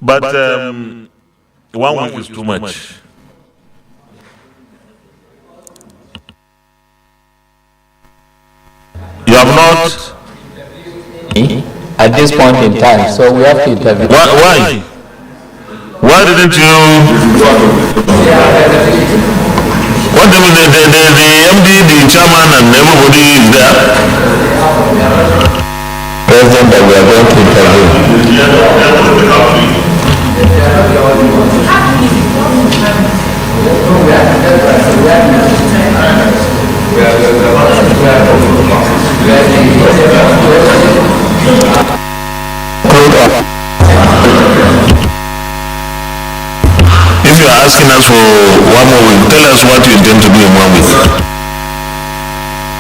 But 1 week is too much. You have not at this point in time, so we have to intervene. Why? Why didn't you? What do you mean? The MD, the chairman, and everybody is there. President, that we are going to intervene. If you are asking us for 1 more week, tell us what you intend to do in 1 week.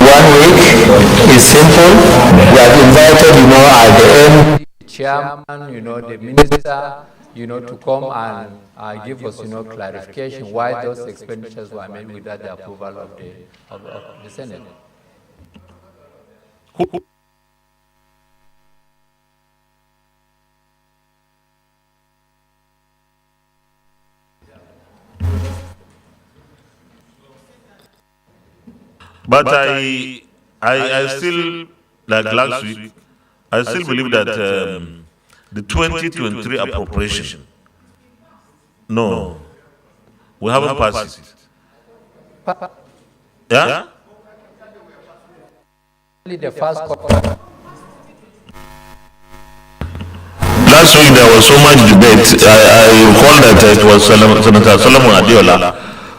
1 week is simple. We have invited, at the end, the chairman, the minister, to come and give us, clarification why those expenditures were made without the approval of the Senate. But I still, like last week, I still believe that the 2023 appropriation, no, we haven't passed it. Yeah? The first quarter. Last week there was so much debate. I recall that it was Senator Solomon Adiola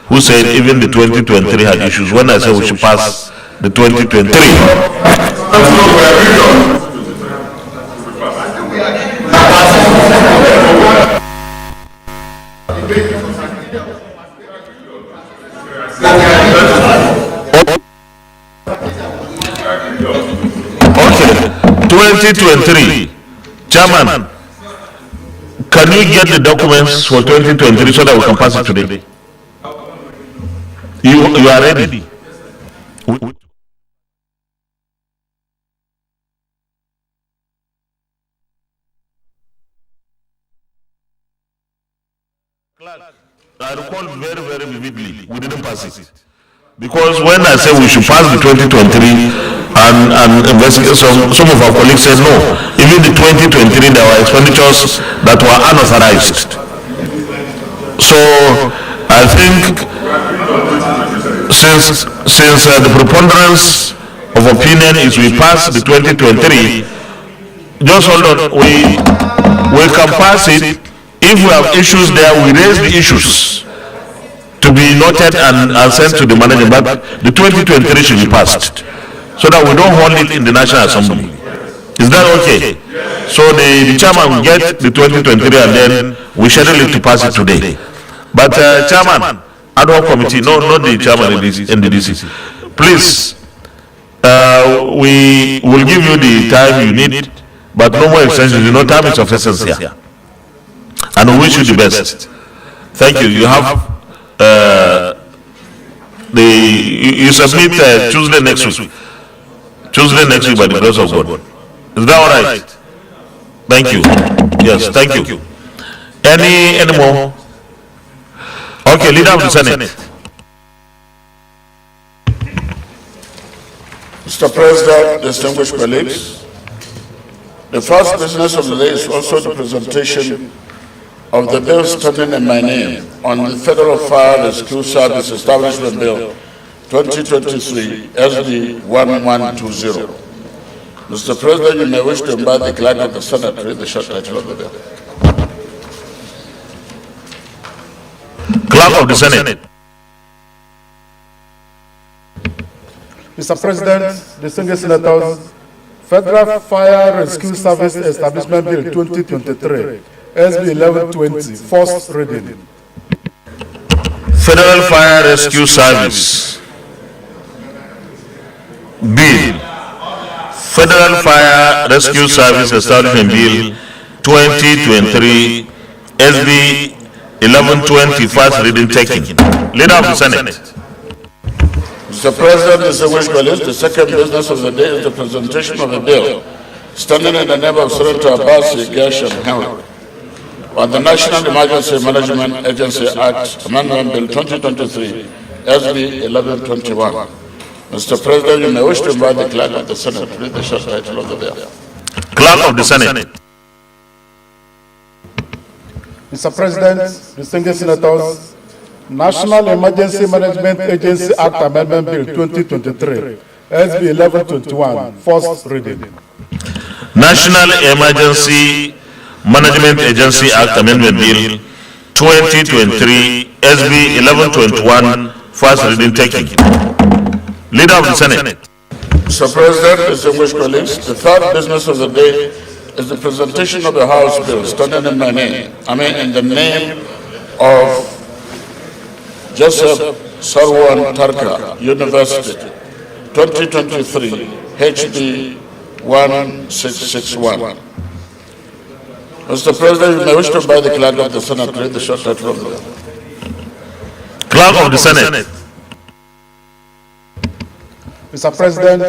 who said even the 2023 had issues. When I said we should pass the 2023. Okay, 2023. Chairman, can we get the documents for 2023 so that we can pass it today? You are ready? I recall very, very vividly, we didn't pass it. Because when I said we should pass the 2023 and investigate, some of our colleagues said no. Even the 2023, there were expenditures that were unauthorized. So I think since the preponderance of opinion is we pass the 2023, just hold on, we can pass it. If we have issues there, we raise the issues to be noted and sent to the manager, but the 2023 should be passed so that we don't hold it in the National Assembly. Is that okay? So the chairman will get the 2023 and then we schedule it to pass it today. But chairman, ad hoc committee, no, not the chairman in the NDDC. Please, we will give you the time you need, but no more extensions. Time is of essence here. And we wish you the best. Thank you. You have you submit Tuesday next week. Tuesday next week by the grace of God. Is that all right? Thank you. Yes, thank you. Any more? Okay, leader of the Senate. Mr. President, distinguished colleagues, the first business of the day is also the presentation of the bill standing in my name on the Federal Fire Rescue Service Establishment Bill 2023 SD 1120. Mr. President, you may wish to invite the clerk of the Senate to read the short title of the bill. Clerk of the Senate. Mr. President, distinguished senators, Federal Fire Rescue Service Establishment Bill 2023, SB 1120, first reading. Federal Fire Rescue Service Bill. Federal Fire Rescue Service Establishment Bill 2023, SB 1120, first reading taken. Leader of the Senate. Mr. President, distinguished colleagues, the second business of the day is the presentation of a bill standing in the name of Senator Abbas, Gershom Henry. on the National Emergency Management Agency Act Amendment Bill 2023, SB 1121. Mr. President, you may wish to invite the clerk of the Senate to read the short title of the bill. Clerk of the Senate. Mr. President, distinguished senators, National Emergency Management Agency Act Amendment Bill 2023, SB 1121, first reading. National Emergency Management Agency Act Amendment Bill 2023, SB 1121, first reading taken. Leader of the Senate. Mr. President, distinguished colleagues, the third business of the day is the presentation of the House bill standing in my name, in the name of Joseph Sarwan Tarka, University, 2023, HB 1661. Mr. President, you may wish to invite the clerk of the Senate to read the short title of the bill. Clerk of the Senate. Mr. President,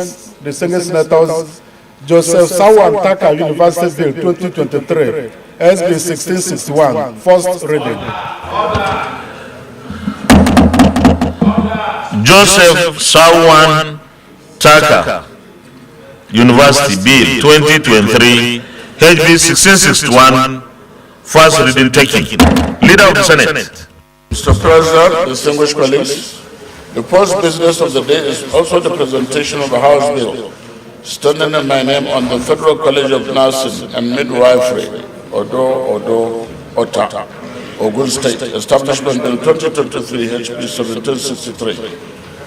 distinguished senators, Joseph Sarwan Tarka University Bill 2023, SB 1661, first reading. Joseph Sarwan Tarka University Bill 2023, HB 1661, first reading taken. Leader of the Senate. Mr. President, distinguished colleagues, the first business of the day is also the presentation of the House bill standing in my name on the Federal College of Nursing and Midwifery, OTA, Ogun State, Establishment Bill 2023, HB 1763.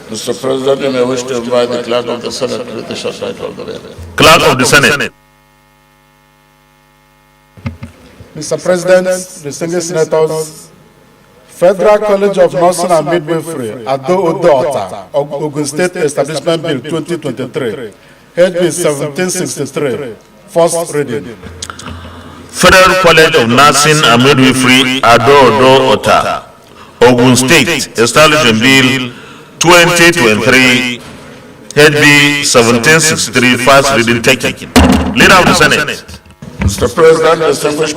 Mr. President, you may wish to invite the clerk of the Senate to read the short title of the bill. Clerk of the Senate. Mr. President, distinguished senators, Federal College of Nursing and Midwifery, Ado-Odo-Ota, Ogun State Establishment Bill 2023, HB 1763, first reading. Federal College of Nursing and Midwifery, Ado-Odo-Ota, Ogun State Establishment Bill 2023, HB 1763, first reading taken. Leader of the Senate. Mr. President, distinguished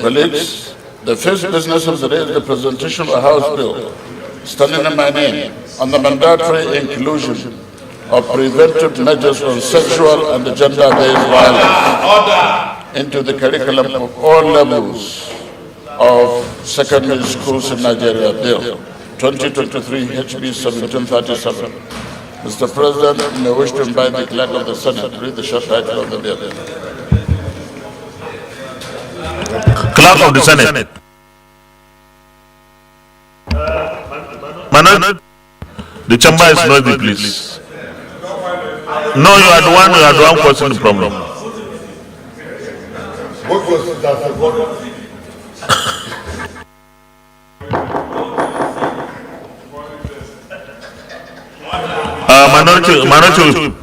colleagues, the first business of the day is the presentation of a House bill standing in my name on the mandatory inclusion of preventive measures on sexual and gender-based violence into the curriculum of all levels of secondary schools in Nigeria. Bill 2023, HB 1737. Mr. President, you may wish to invite the clerk of the Senate to read the short title of the bill. Clerk of the Senate. Manoj, the chamber is noisy, please. No, you are the one causing the problem. Manoj,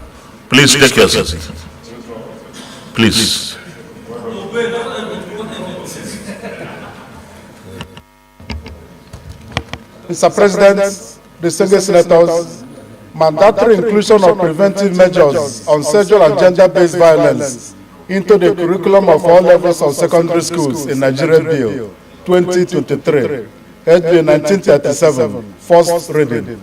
please take your seat. Please. Mr. President, distinguished senators, mandatory inclusion of preventive measures on sexual and gender-based violence into the curriculum of all levels of secondary schools in Nigeria Bill 2023, HB 1937, first reading.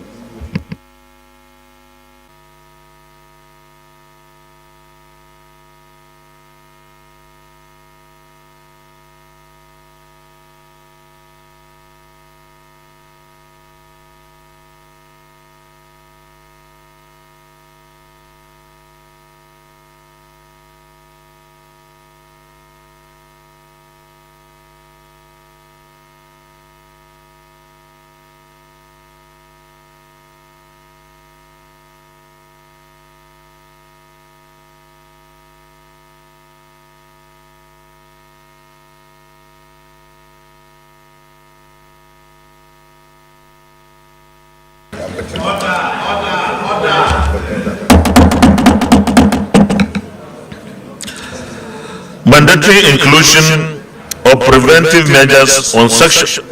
Mandatory inclusion of preventive measures on sexual.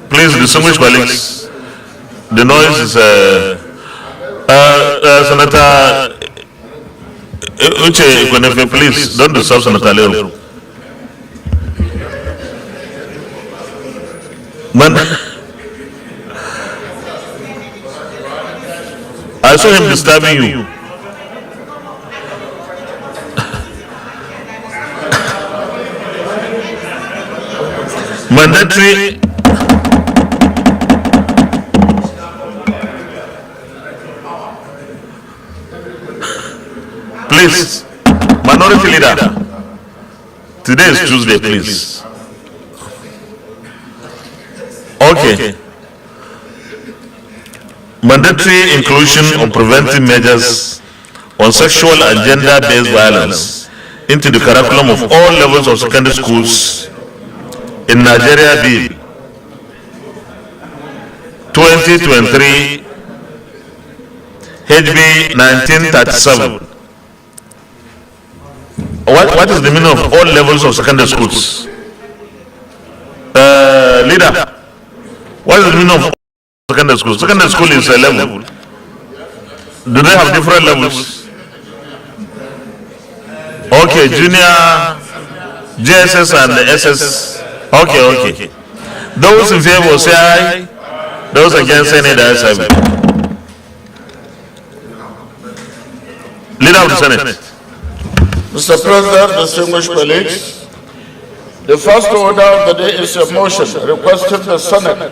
Please, distinguished colleagues, the noise is. Senator Uche Ikwenefe, please, don't disturb Senator Leru. Man, I saw him disturbing you. Mandatory. Please, minority leader. Today is Tuesday, please. Okay. Mandatory inclusion of preventive measures on sexual and gender-based violence into the curriculum of all levels of secondary schools in Nigeria Bill 2023 HB 1937. What is the meaning of all levels of secondary schools? Leader, what is the meaning of secondary school? Secondary school is a level. Do they have different levels? Okay, junior, JSS and SS. Okay. Those in favor say aye. Those against say nay. That is aye. Leader of the Senate. Mr. President, distinguished colleagues, the first order of the day is a motion requesting the Senate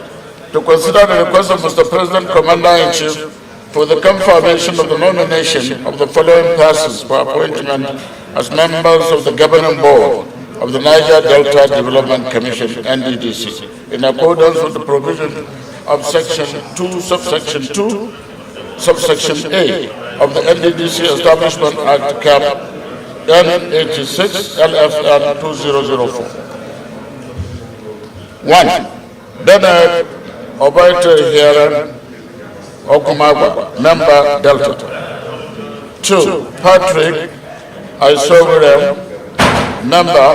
to consider the request of Mr. President, Commander-in-Chief, for the confirmation of the nomination of the following persons for appointment as members of the Governing Board of the Niger Delta Development Commission, NDDC, in accordance with the provision of Section 2, Subsection 2, Subsection A of the NDDC Establishment Act, Cap N86, LFN 2004. 1. Bernard Obaite Hieren Okumagwa, member Delta. 2. Patrick Isoverem, member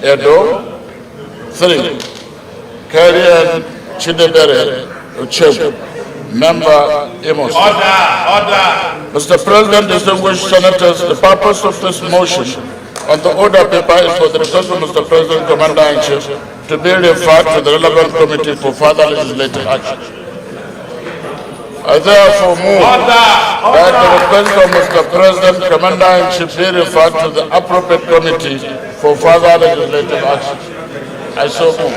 Edo. 3. Karian Chidebere Uchebu, member Imos. Order. Mr. President, distinguished senators, the purpose of this motion on the order paper is for the request of Mr. President, Commander-in-Chief, to be referred to the relevant committee for further legislative action. I therefore move that the request of Mr. President, Commander-in-Chief, be referred to the appropriate committee for further legislative action. I so move.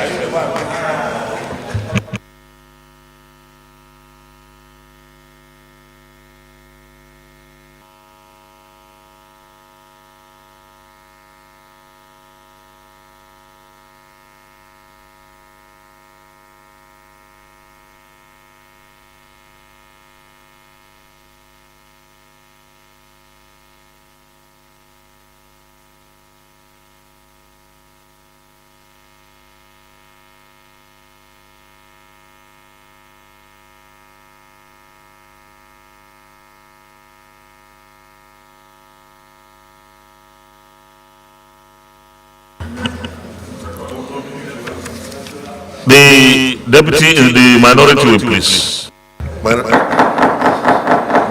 The deputy in the minority will please.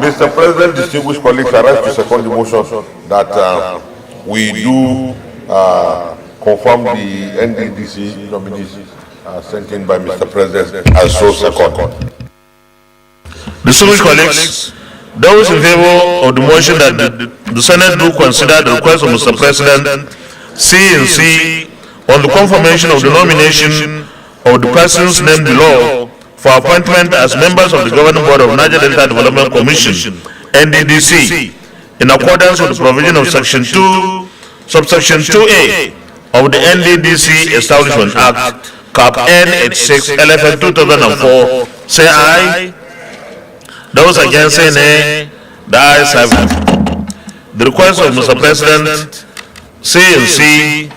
Mr. President, distinguished colleagues, I rise to second the motion that we do confirm the NDDC nominees sent in by Mr. President as so second. Distinguished colleagues, those in favor of the motion that the Senate do consider the request of Mr. President C on the confirmation of the nomination of the persons named below for appointment as members of the Governing Board of Niger Delta Development Commission, NDDC, in accordance with the provision of Section 2, Subsection 2A of the NDDC Establishment Act, Cap N86, LFN 2004, say aye. Those against say nay. The ayes have it. The request of Mr. President C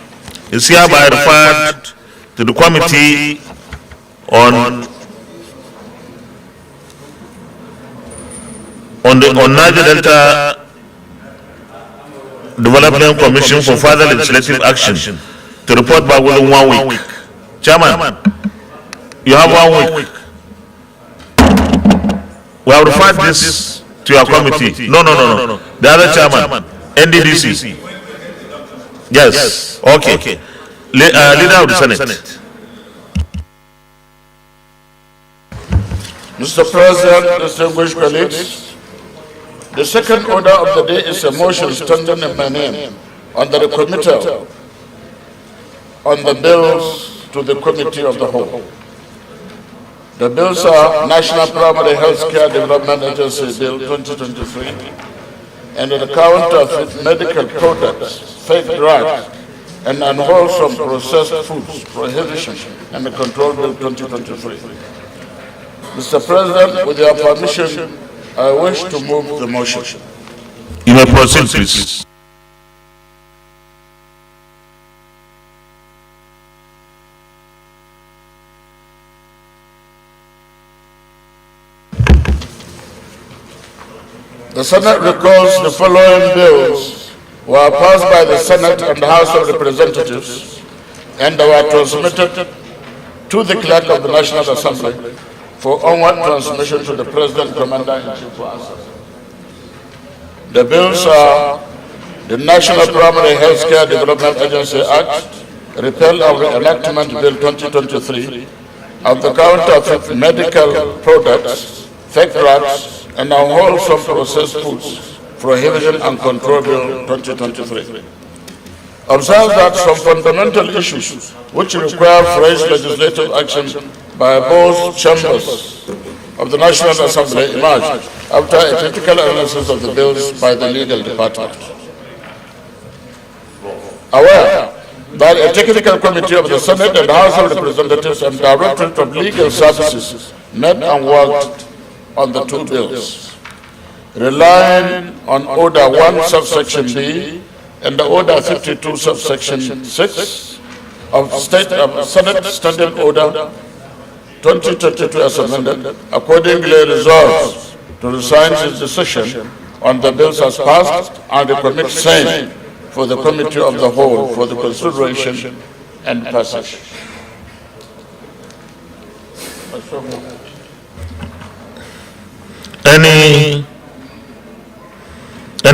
is hereby referred to the committee on Niger Delta Development Commission for further legislative action to report back within 1 week. Chairman, you have 1 week. We have referred this to your committee. No. The other chairman. NDDC. Yes. Okay. Leader of the Senate. Mr. President, distinguished colleagues, the second order of the day is a motion standing in my name under the committee on the bills to the committee of the whole. The bills are National Primary Health Care Development Agency Bill 2023 and the Counterfeit Medical Products, Fake Drugs, and Unwholesome Processed Foods Prohibition and Control Bill 2023. Mr. President, with your permission, I wish to move the motion. You may proceed, please. The Senate recalls the following bills were passed by the Senate and House of Representatives and were transmitted to the Clerk of the National Assembly for onward transmission to the President, Commander-in-Chief for assessment. The bills are the National Primary Health Care Development Agency Act, repeal of the Enactment Bill 2023, of the Counterfeit Medical Products, Fake Drugs, and Unwholesome Processed Foods Prohibition and Control Bill 2023. Observe that some fundamental issues which require fresh legislative action by both chambers of the National Assembly emerged after a critical analysis of the bills by the legal department. Aware that a technical committee of the Senate and House of Representatives and Directorate of Legal Services met and worked on the two bills, relying on Order 1 subsection B and the Order 52 subsection 6 of Senate Standing Order 2022 as amended, accordingly resolves to resign its decision on the bills as passed and recommit same for the Committee of the Whole for the consideration and passage. Any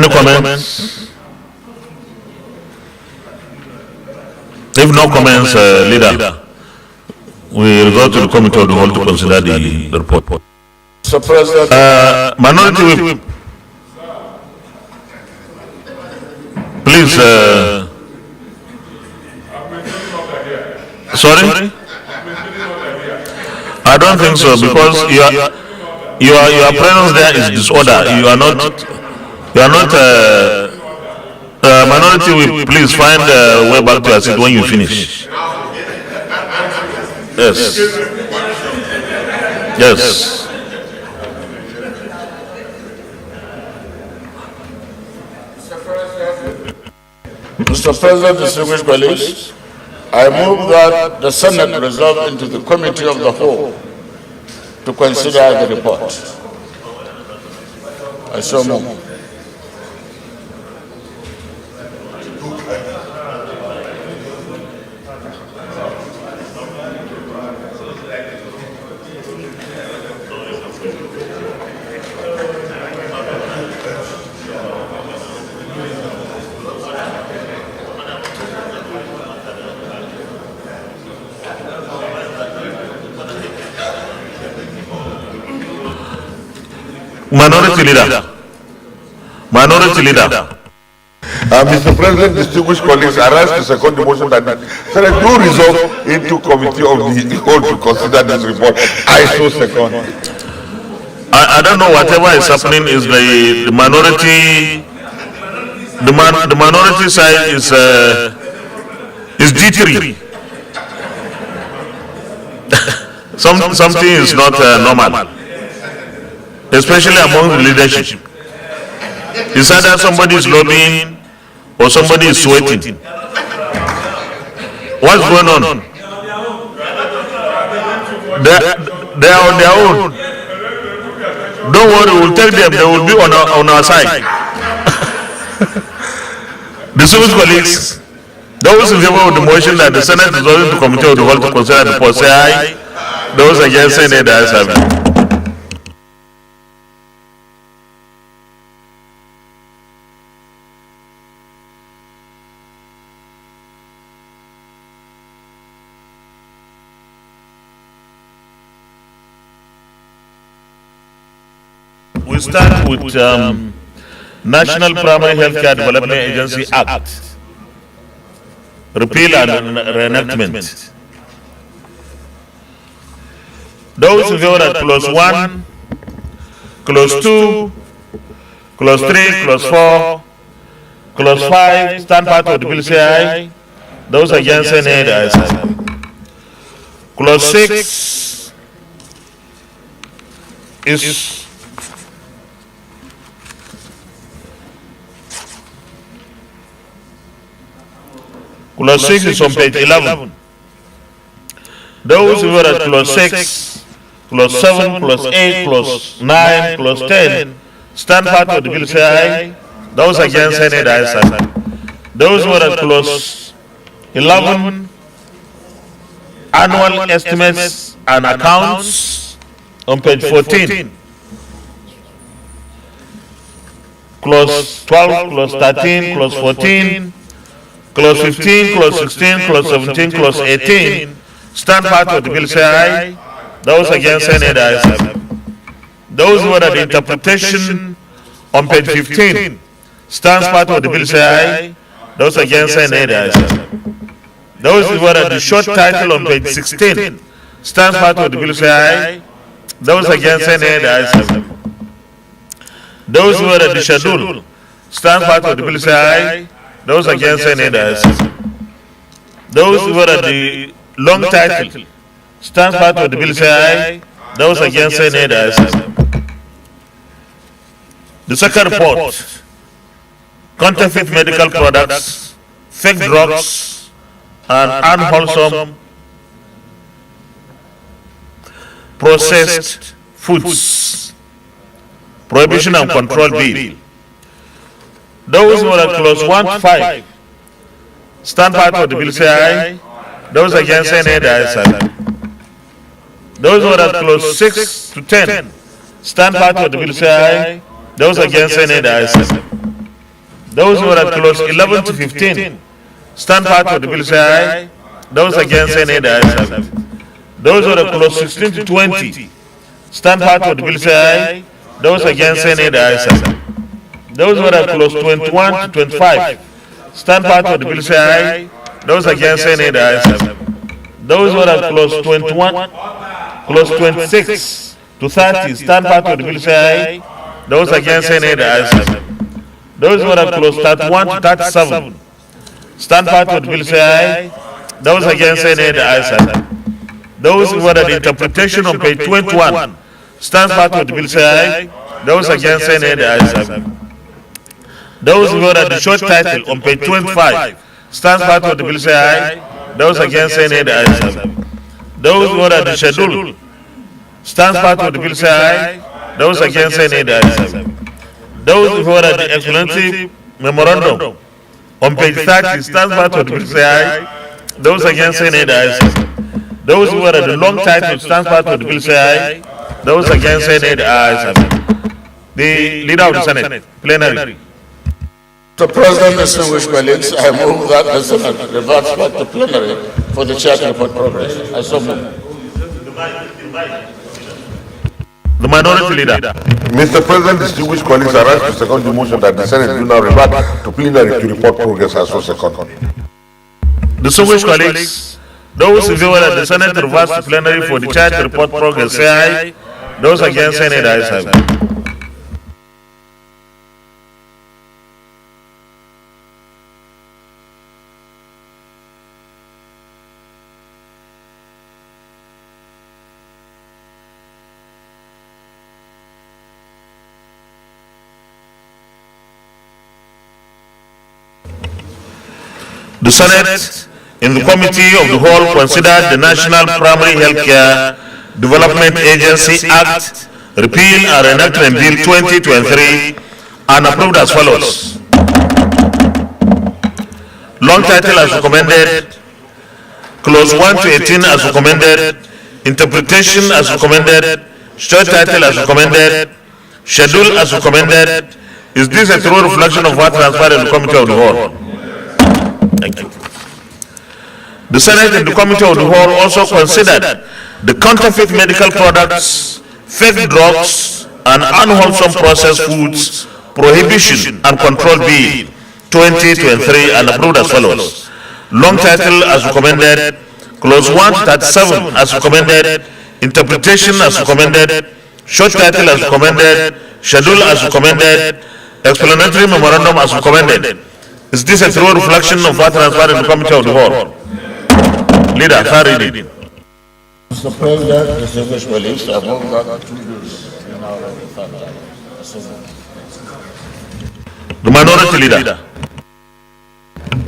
comments? If no comments, leader, we resort to the Committee of the Whole to consider the report. Mr. President, Minority Whip, please. Sorry? I don't think so, because your presence there is disorder. You are not. Minority Whip, please find a way back to your seat when you finish. Yes. Yes. Mr. President, distinguished colleagues, I move that the Senate resolve into the Committee of the Whole to consider the report. I so move. Minority Leader. Mr. President, distinguished colleagues, I rise to second the motion that the Senate do resolve into Committee of the Whole to consider this report. I so second. I don't know, whatever is happening is the minority. The minority side is G3. Something is not normal, especially among the leadership. It's either somebody is lobbying or somebody is sweating. What's going on? They are on their own. Don't worry, we'll take them. They will be on our side. Distinguished colleagues, those in favor of the motion that the Senate is going to Committee of the Whole to consider the report, say aye. Those against, say nay. The ayes have it. start with National Primary Healthcare Development Agency Act, repeal and reenactment. Those in favor that clause 1, clause 2, clause 3, clause 4, clause 5, stand part of the bill say aye. Those against say nay, the ayes have it. Clause 6 is clause 6 is on page 11. Those who were at clause 6, clause 7, clause 8, clause 9, clause 10, stand part of the bill say aye. Those against say nay, the ayes have it. Those who were at clause 11, annual estimates and accounts, on page 14. Clause 12, clause 13, clause 14, clause 15, clause 16, clause 17, clause 18, stand part of the bill say aye. Those against say nay, the ayes have it. Those who are at the interpretation on page 15, stands part of the bill say aye. Those against say nay, the ayes have it. Those who are at the short title on page 16, stands part of the bill say aye. Those against say nay, the ayes have it. Those who are at the schedule, stands part of the bill say aye. Those against say nay, the ayes have it. Those who are at the long title, stands part of the bill say aye. Those against say nay, the ayes have it. The second report, counterfeit medical products, fake drugs, and unwholesome processed foods, prohibition and control bill. Those who are at clause 1 to 5, stand part of the bill say aye. Those against say nay, the ayes have it. Those who are at clause 6 to 10, stand part of the bill say aye. Those against say nay, the ayes have it. Those who are at clause 11 to 15, stand part of the bill say aye. Those against say nay, the ayes have it. Those who are at clause 16 to 20, stand part of the bill say aye. Those against say nay, the ayes have it. Those who are at clause 21 to 25, stand part of the bill say aye. Those against say nay, the ayes have it. Those who are at clause 21, clause 26 to 30, stand part of the bill say aye. Those against say nay, the ayes have it. Those who are at clause 31 to 37, stand part of the bill say aye. Those against say nay, the ayes have it. Those who are at the interpretation on page 21, stand part of the bill say aye. Those against say nay, the ayes have it. Those who are at the short title on page 25, stand part of the bill say aye. Those against say nay, the ayes have it. Those who are at the schedule, stand part of the bill say aye. Those against say nay, the ayes have it. Those who are at the explanatory memorandum on page 30, stand part of the bill say aye. Those against say nay, the ayes have it. Those who are at the long title, stand part of the bill say aye. Those against say nay, the ayes have it. The Leader of the Senate, plenary. Mr. President, distinguished colleagues, I move that the Senate reverts back to plenary for the chair to report progress. I so move. The Minority Leader. Mr. President, distinguished colleagues, I rise to second the motion that the Senate do now revert to plenary to report progress as so second. Distinguished colleagues, those in favor that the Senate reverts to plenary for the chair to report progress say aye. Those against say nay, the ayes have it. The Senate, in the Committee of the Whole, considered the National Primary Healthcare Development Agency Act, Repeal and Reenactment Bill 2023, and approved as follows. Long title as recommended, clause 1 to 18 as recommended, interpretation as recommended, short title as recommended, schedule as recommended. Is this a true reflection of what transpired in the Committee of the Whole? Thank you. The Senate and the Committee of the Whole also considered the counterfeit medical products, fake drugs, and Unwholesome Processed Foods Prohibition and Control Bill 2023 and approved as follows. Long title as recommended, clause 137 as recommended, interpretation as recommended, short title as recommended, schedule as recommended, explanatory memorandum as recommended. Is this a true reflection of what transpired in the committee of the whole? Leader, third reading. Mr. President, distinguished colleagues, I move that two bills be now read the third time. The minority leader.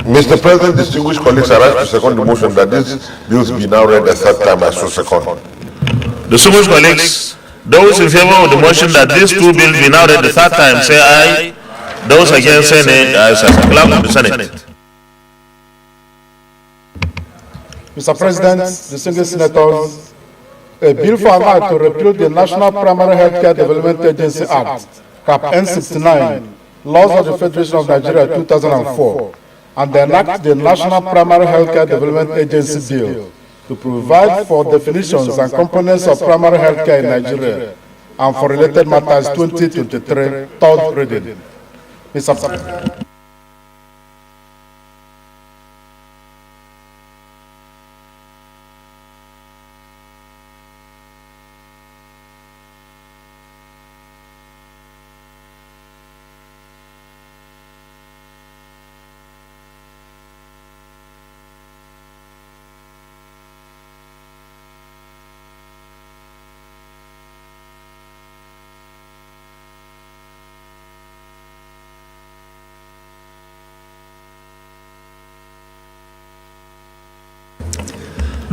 Mr. President, distinguished colleagues, I rise to second the motion that these bills be now read a third time. I so second. Distinguished colleagues, those in favor of the motion that these two bills be now read the third time say aye. Those against say nay. Ayes have it. Clerk of the Senate. Mr. President, distinguished senators, a bill for an act to repeal the National Primary Healthcare Development Agency Act, Cap N69, Laws of the Federation of Nigeria 2004, and enact the National Primary Healthcare Development Agency Bill to provide for definitions and components of primary healthcare in Nigeria and for related matters 2023, third reading. Mr. President.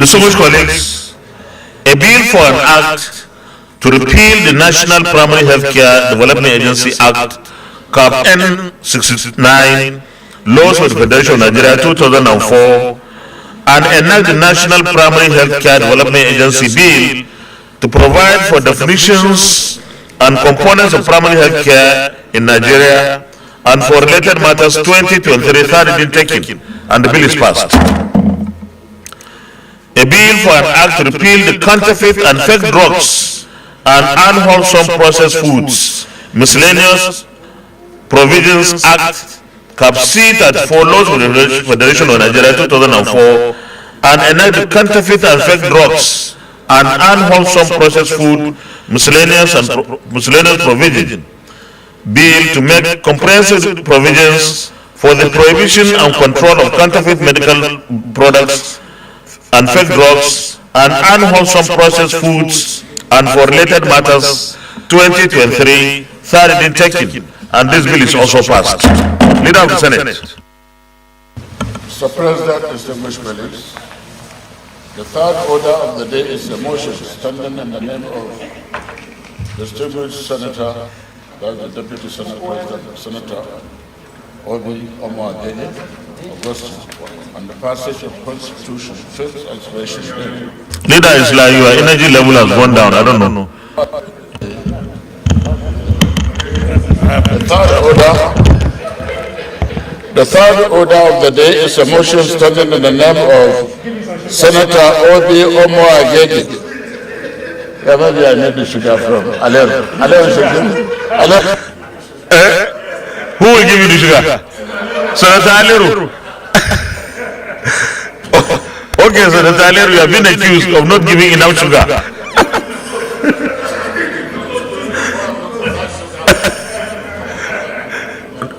Distinguished colleagues, a bill for an act to repeal the National Primary Healthcare Development Agency Act, Cap N69, Laws of the Federation of Nigeria 2004, and enact the National Primary Healthcare Development Agency Bill to provide for definitions and components of primary healthcare in Nigeria and for related matters 2023, third reading taken, and the bill is passed. A bill for an act to repeal the Counterfeit and Fake Drugs and Unwholesome Processed Foods Miscellaneous Provisions Act, Cap C34, Laws of the Federation of Nigeria 2004, and enact the Counterfeit and Fake Drugs and Unwholesome Processed Food Miscellaneous Provision Bill to make comprehensive provisions for the prohibition and control of counterfeit medical products and fake drugs and unwholesome processed foods and for related matters 2023, third reading taken, and this bill is also passed. Leader of the Senate. Mr. President, distinguished colleagues, the third order of the day is a motion standing in the name of distinguished Senator, the Deputy Senate President, Senator Obi Omoagege Augustine, on the passage of Constitution, 5th Alteration Bill. Leader, it's like your energy level has gone down. I don't know. The third order of the day is a motion standing in the name of Senator Obi Omoagege. Yeah, maybe I need the sugar from Alero. Who will give you the sugar? Senator Alero. Okay, Senator Alero, you have been accused of not giving enough sugar.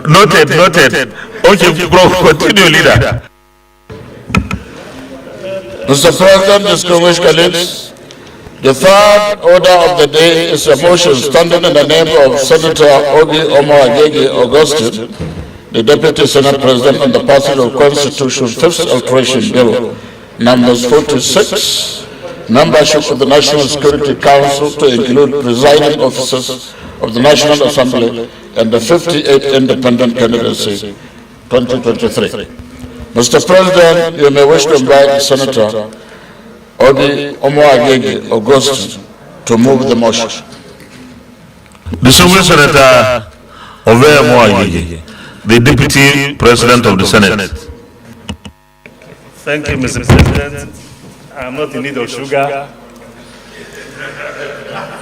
Noted. Okay, continue, leader. Mr. President, distinguished colleagues, the third order of the day is a motion standing in the name of Senator Obi Omoagege Augustine, the Deputy Senate President, on the passage of Constitution 5th Alteration Bill, numbers 46, membership of the National Security Council to include presiding officers of the National Assembly and the 58 independent candidacy 2023. Mr. President, you may wish to invite Senator Obi Omoagege Augustine to move the motion. Distinguished Senator Obi Omoagege, the Deputy President of the Senate. Thank you, Mr. President. I'm not in need of sugar.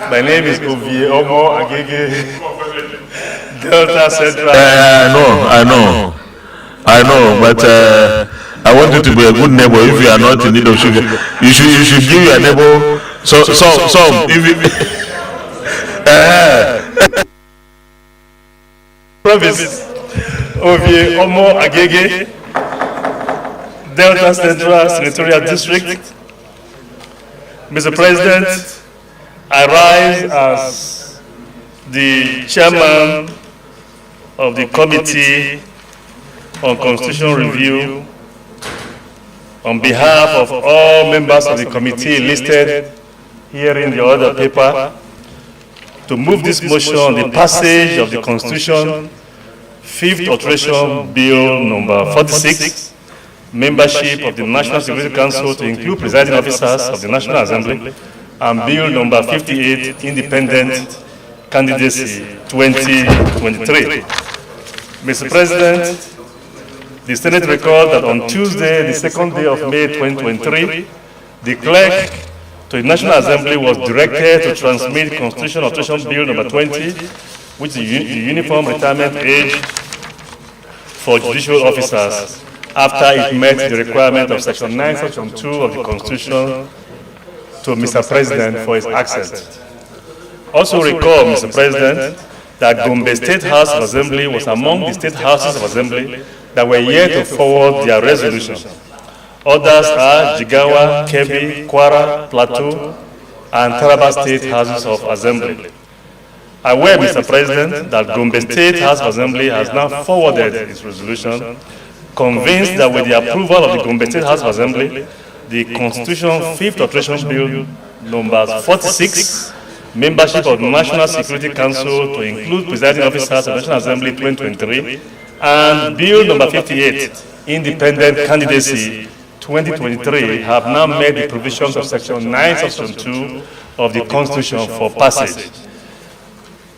My name is Ovie Omo Agege, Delta Central. I know, but I want you to be a good neighbor. If you are not in need of sugar, you should give your neighbor some. If you, Province Ovie Omo Agege, Delta Central Senatorial District. Mr. President, I rise as the chairman of the Committee on Constitutional Review on behalf of all members of the committee listed here in the other paper to move this motion on the passage of the Constitution, 5th Alteration Bill number 46, membership of the National Security Council to include presiding officers of the National Assembly, and Bill number 58, independent candidacy 2023. Mr. President, the Senate records that on Tuesday, the 2nd day of May 2023, the clerk to the National Assembly was directed to transmit Constitutional Alteration Bill number 20, which is the uniform retirement age for judicial officers, after it met the requirement of Section 9, Section 2 of the Constitution, to Mr. President for his accent. Also recall, Mr. President, that Gombe State House of Assembly was among the state houses of assembly that were yet to forward their resolution. Others are Jigawa, Kebbi, Kwara, Plateau, and Taraba State Houses of Assembly. Aware, Mr. President, that Gombe State House of Assembly has now forwarded its resolution, convinced that with the approval of the Gombe State House of Assembly, the Constitution 5th Alteration Bill number 46, membership of the National Security Council to include presiding officers of the National Assembly 2023, and Bill number 58, independent candidacy 2023, have now made the provisions of Section 9, Section 2 of the Constitution for passage.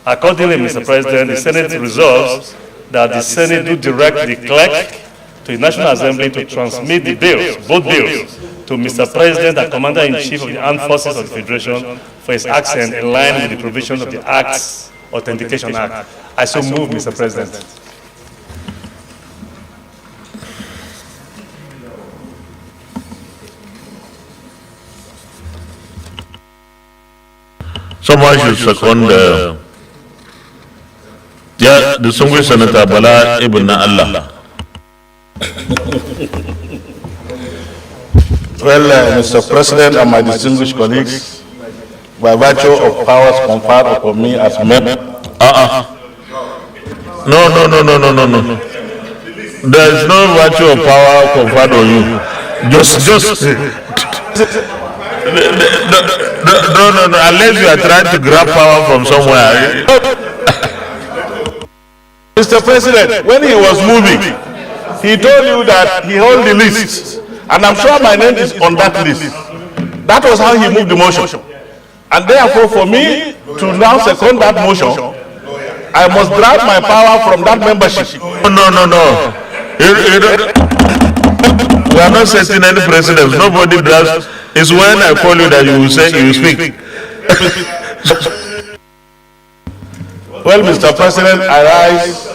Accordingly, Mr. President, the Senate resolves that the Senate do direct the clerk to the National Assembly to transmit the bills, both bills, to Mr. President and Commander-in-Chief of the Armed Forces of the Federation for his accent in line with the provisions of the Acts Authentication Act. I so move, Mr. President. someone should second the distinguished Senator Bala Ibn Allah. Well, Mr. President and my distinguished colleagues, by virtue of powers conferred upon me as member. No. There is no virtue of power conferred on you. Just. No. Unless you are trying to grab power from somewhere. Mr. President, when he was moving, he told you that he held the list. And I'm sure my name is on that list. That was how he moved the motion. And therefore, for me to now second that motion, I must grab my power from that membership. No. We are not setting any precedents. Nobody does. It's when I call you that you will say you speak. Well, Mr. President, I rise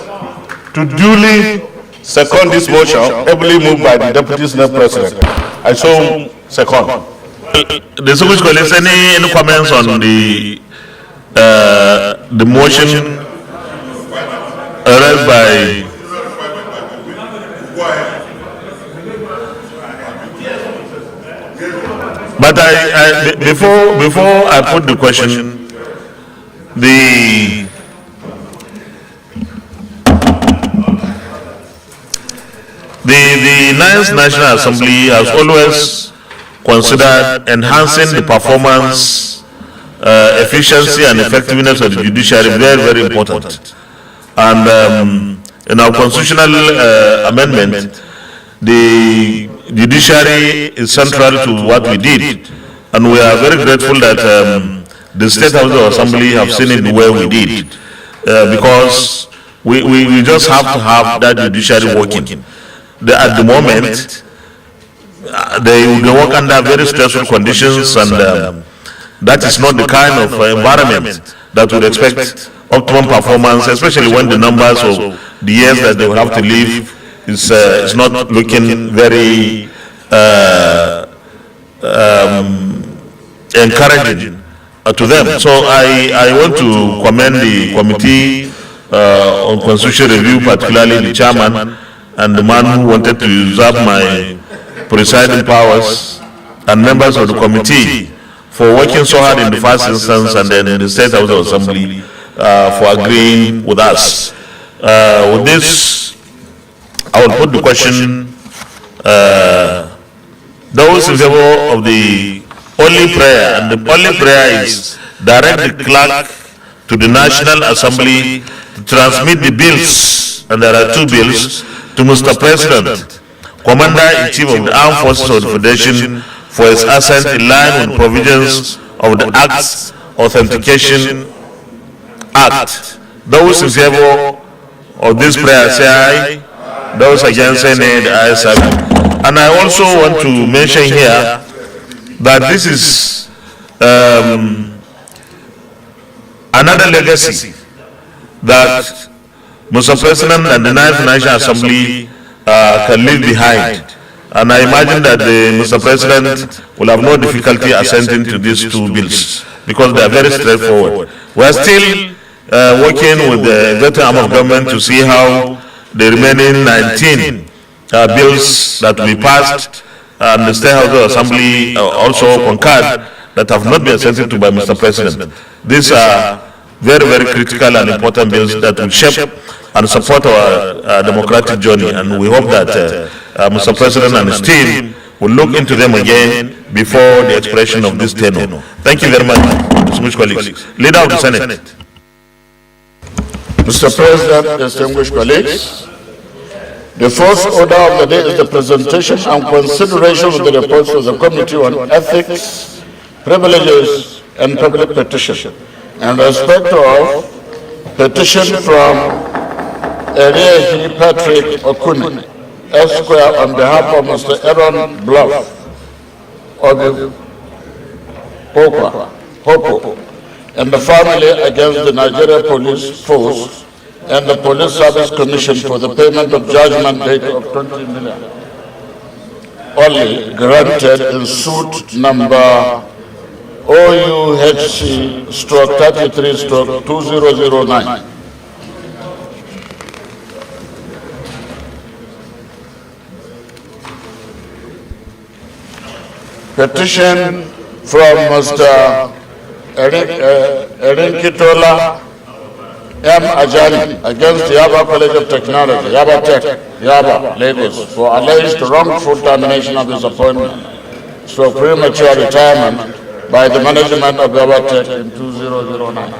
to duly second this motion, ably moved by the Deputy Senate President. I so second. Distinguished colleagues, any comments on the motion raised by? But before I put the question, the Ninth National Assembly has always considered enhancing the performance, efficiency and effectiveness of the judiciary very, very important. And in our constitutional amendment, the judiciary is central to what we did. And we are very grateful that the State House of Assembly have seen it the way we did. Because we just have to have that judiciary working. At the moment, they work under very stressful conditions, and that is not the kind of environment that would expect optimum performance, especially when the numbers of the years that they will have to live is not looking very encouraging to them. So I want to commend the committee on constitutional review, particularly the chairman and the man who wanted to usurp my presiding powers, and members of the committee for working so hard in the first instance and then in the State House of Assembly for agreeing with us. With this, I will put the question, those in favor of the only prayer, and the only prayer is direct the clerk to the National Assembly to transmit the bills, and there are 2 bills, to Mr. President, Commander-in-Chief of the Armed Forces of the Federation, for his assent in line with provisions of the Acts Authentication Act. Those in favor of this prayer say aye. Those against say nay. The ayes have it. And I also want to mention here that this is another legacy that Mr. President and the Ninth National Assembly can leave behind. And I imagine that Mr. President will have no difficulty assenting to these 2 bills because they are very straightforward. We are still working with the executive arm of government to see how the remaining 19 bills that we passed and the State House of Assembly also concurred that have not been assented to by Mr. President. These are very, very critical and important bills that will shape and support our democratic journey, and we hope that Mr. President and his team will look into them again before the expiration of this tenure. Thank you very much, distinguished colleagues. Leader of the Senate. Mr. President, distinguished colleagues, the first order of the day is the presentation and consideration of the reports of the Committee on Ethics, Privileges, and Public Petition. In respect of petition from Eriehi Patrick Okuni, Esquire, on behalf of Mr. Aaron Bluff of the Hopo, and the family against the Nigeria Police Force and the Police Service Commission for the payment of judgment date of 20 million, only granted in suit number OUHC/33/2009. Petition from Mr. Erinkitola M. Ajani against Yaba College of Technology, Yaba Tech, Yaba, Lagos, for alleged wrongful termination of his appointment for premature retirement by the management of Yaba Tech in 2009.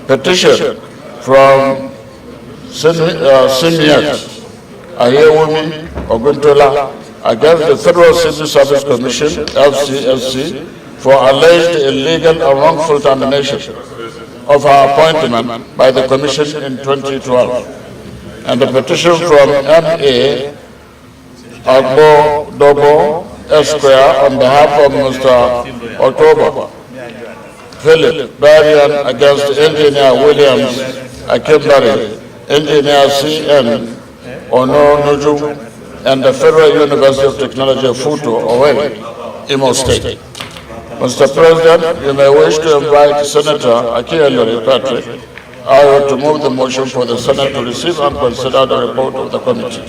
Petition from Simiat Ayewumi Oguntola against the Federal Civil Service Commission, FCSC, for alleged illegal or wrongful termination of her appointment by the Commission in 2012. And the petition from M.A. Agbo Dobo Esquire on behalf of Mr. October Philip Barian against Engineer Williams Akimbari, Engineer C.N. Ono Nuju, and the Federal University of Technology of Futo, Owerri, Imo State. Mr. President, you may wish to invite Senator Akinyelure Patrick Ayo to move the motion for the Senate to receive and consider the report of the committee.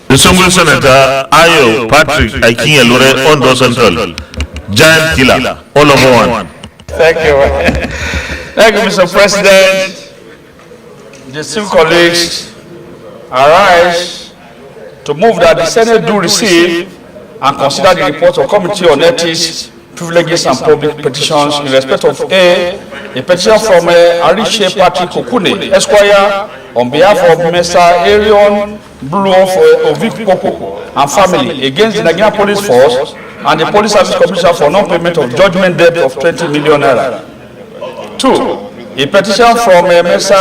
Distinguished Senator Ayo Patrick Akinyelure, Ondo Central, giant killer, all over one. Thank you. Thank you, Mr. President. Distinguished colleagues, I rise to move that the Senate do receive and consider the report of Committee on Ethics, Privileges and Public Petitions in respect of a petition from Arishe Patrick Okune, Esquire, on behalf of Mr. Arion Bluff Ovikpopo and family against the Nigerian Police Force and the Police Service Commission for non-payment of judgment debt of 20 million naira. 2. A petition from Mr.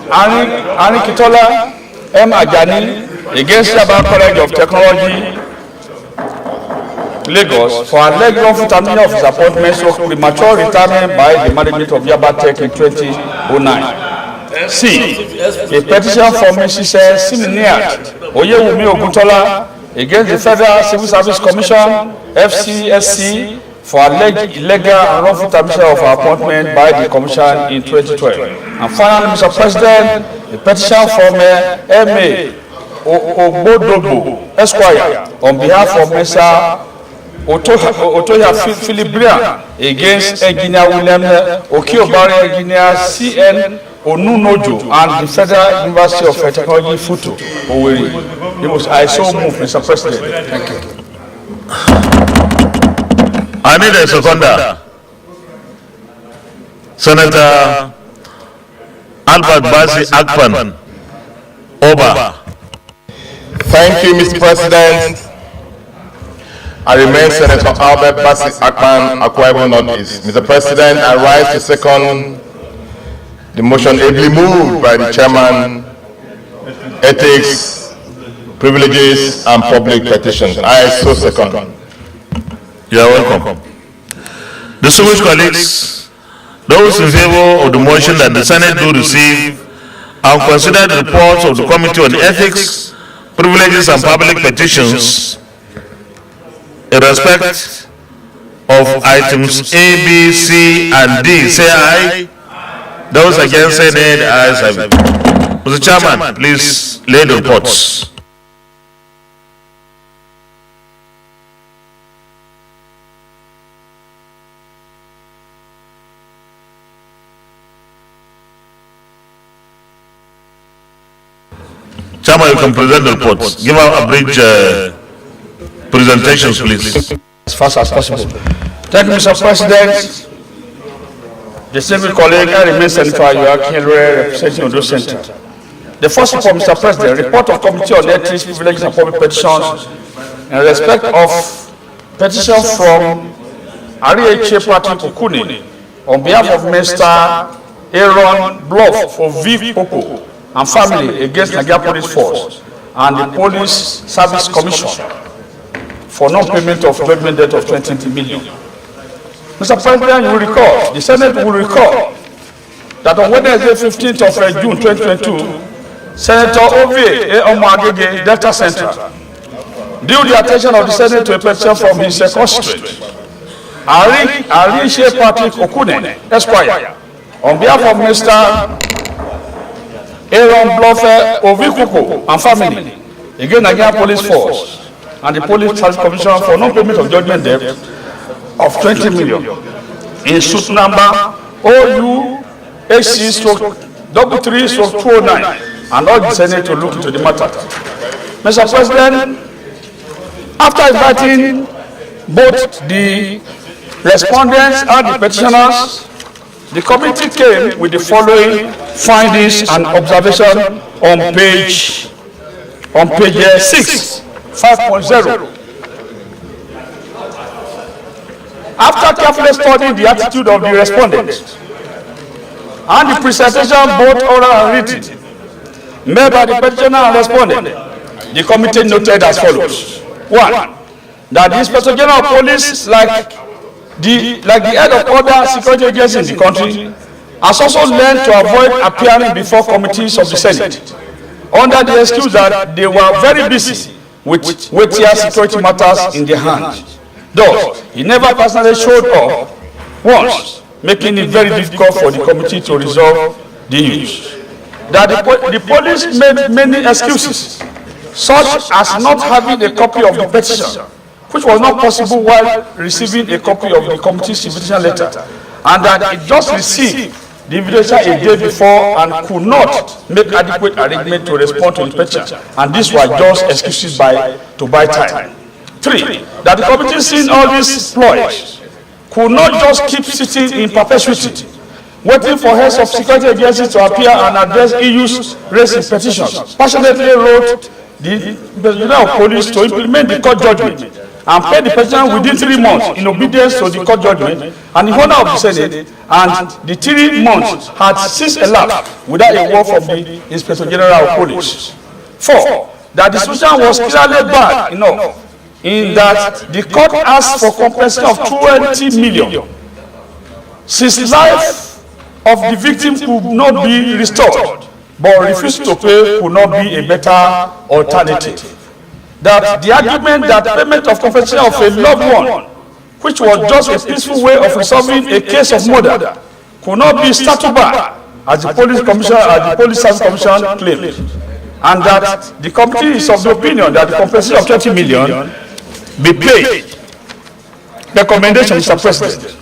Erinkitola M. Ajani against Yaba College of Technology Lagos, for alleged wrongful termination of his appointment or premature retirement by the management of Yaba Tech in 2009. C. A petition from Mrs. Siminiat Oyewumi Oguntola against the Federal Civil Service Commission, FCSC, for alleged illegal and wrongful termination of her appointment by the Commission in 2012. And finally, Mr. President, a petition from M.A. Ogbodobo, Esquire, on behalf of Mr. Otoya Philibrian against Engineer William Okiobari, Engineer C.N. Onunojo, and the Federal University of Technology, Futo, Owerri. I so move, Mr. President. Thank you. I need a seconder. Senator Albert Basi Akpan, Oba. Thank you, Mr. President. I remain Senator Albert Basi Akpan, Akwa Ibom Northeast. Mr. President, I rise to second the motion ably moved by the Chairman, Ethics, Privileges and Public Petitions. I so second. You are welcome. Distinguished colleagues, those in favor of the motion that the Senate do receive and consider the reports of the Committee on Ethics, Privileges and Public Petitions in respect of items A, B, C, and D, say aye. Those against say nay, the ayes have it. Mr. Chairman, please lay the reports. Chairman, you can present the reports. Give out a brief presentations, please. As fast as possible. Thank you, Mr. President. Distinguished colleague, I remain Senator Ayoaki Elore, representing Ondo Central. The first report, Mr. President, report of Committee on Ethics, Privileges and Public Petitions in respect of petition from Arieche Patrick Okuni on behalf of Mr. Aaron Bluff of V. Popo and family against Nigeria Police Force and the Police Service Commission for non-payment of judgment debt of 20 million. Mr. President, you will recall, the Senate will recall that on Wednesday, 15th of June 2022, Senator Ovie Omoagege, Delta Central, drew the attention of the Senate to a petition from his constituent, Arieche Patrick Okune, Esquire, on behalf of Mr. Aaron Bluff Ovikuko and family against Nigeria Police Force and the Police Service Commission for non-payment of judgment debt of 20 million in suit number OUHC/33/209 and urge the Senate to look into the matter. Mr. President, after inviting both the respondents and the petitioners, the committee came with the following findings and observations on page 6, 5.0. After carefully studying the attitude of the respondents and the presentation, both oral and written, made by the petitioner and respondent, the committee noted as follows. 1. That the Inspector General of Police, like the head of other security agencies in the country, has also learned to avoid appearing before committees of the Senate under the excuse that they were very busy with weightier security matters in their hands. Thus, he never personally showed up once, making it very difficult for the committee to resolve the issues. That the police made many excuses, such as not having a copy of the petition, which was not possible while receiving a copy of the committee's invitation letter, and that it just received the invitation a day before and could not make adequate arrangement to respond to the petition, and these were just excuses to buy time. 3. That the committee, seeing all these ploys, could not just keep sitting in perpetuity, waiting for heads of security agencies to appear and address issues raised in petitions. Passionately wrote the General of Police to implement the court judgment and pay the petitioner within 3 months in obedience to the court judgment and in honor of the Senate, and the 3 months had since elapsed without a word from the Inspector General of Police. 4. That the situation was clearly bad enough in that the court asked for compensation of 20 million. Since life of the victim could not be restored, but refused to pay could not be a better alternative. That the argument that payment of compensation of a loved one, which was just a peaceful way of resolving a case of murder, could not be started back, as the police service commission claimed, and that the committee is of the opinion that the compensation of 20 million be paid. Recommendation, Mr. President.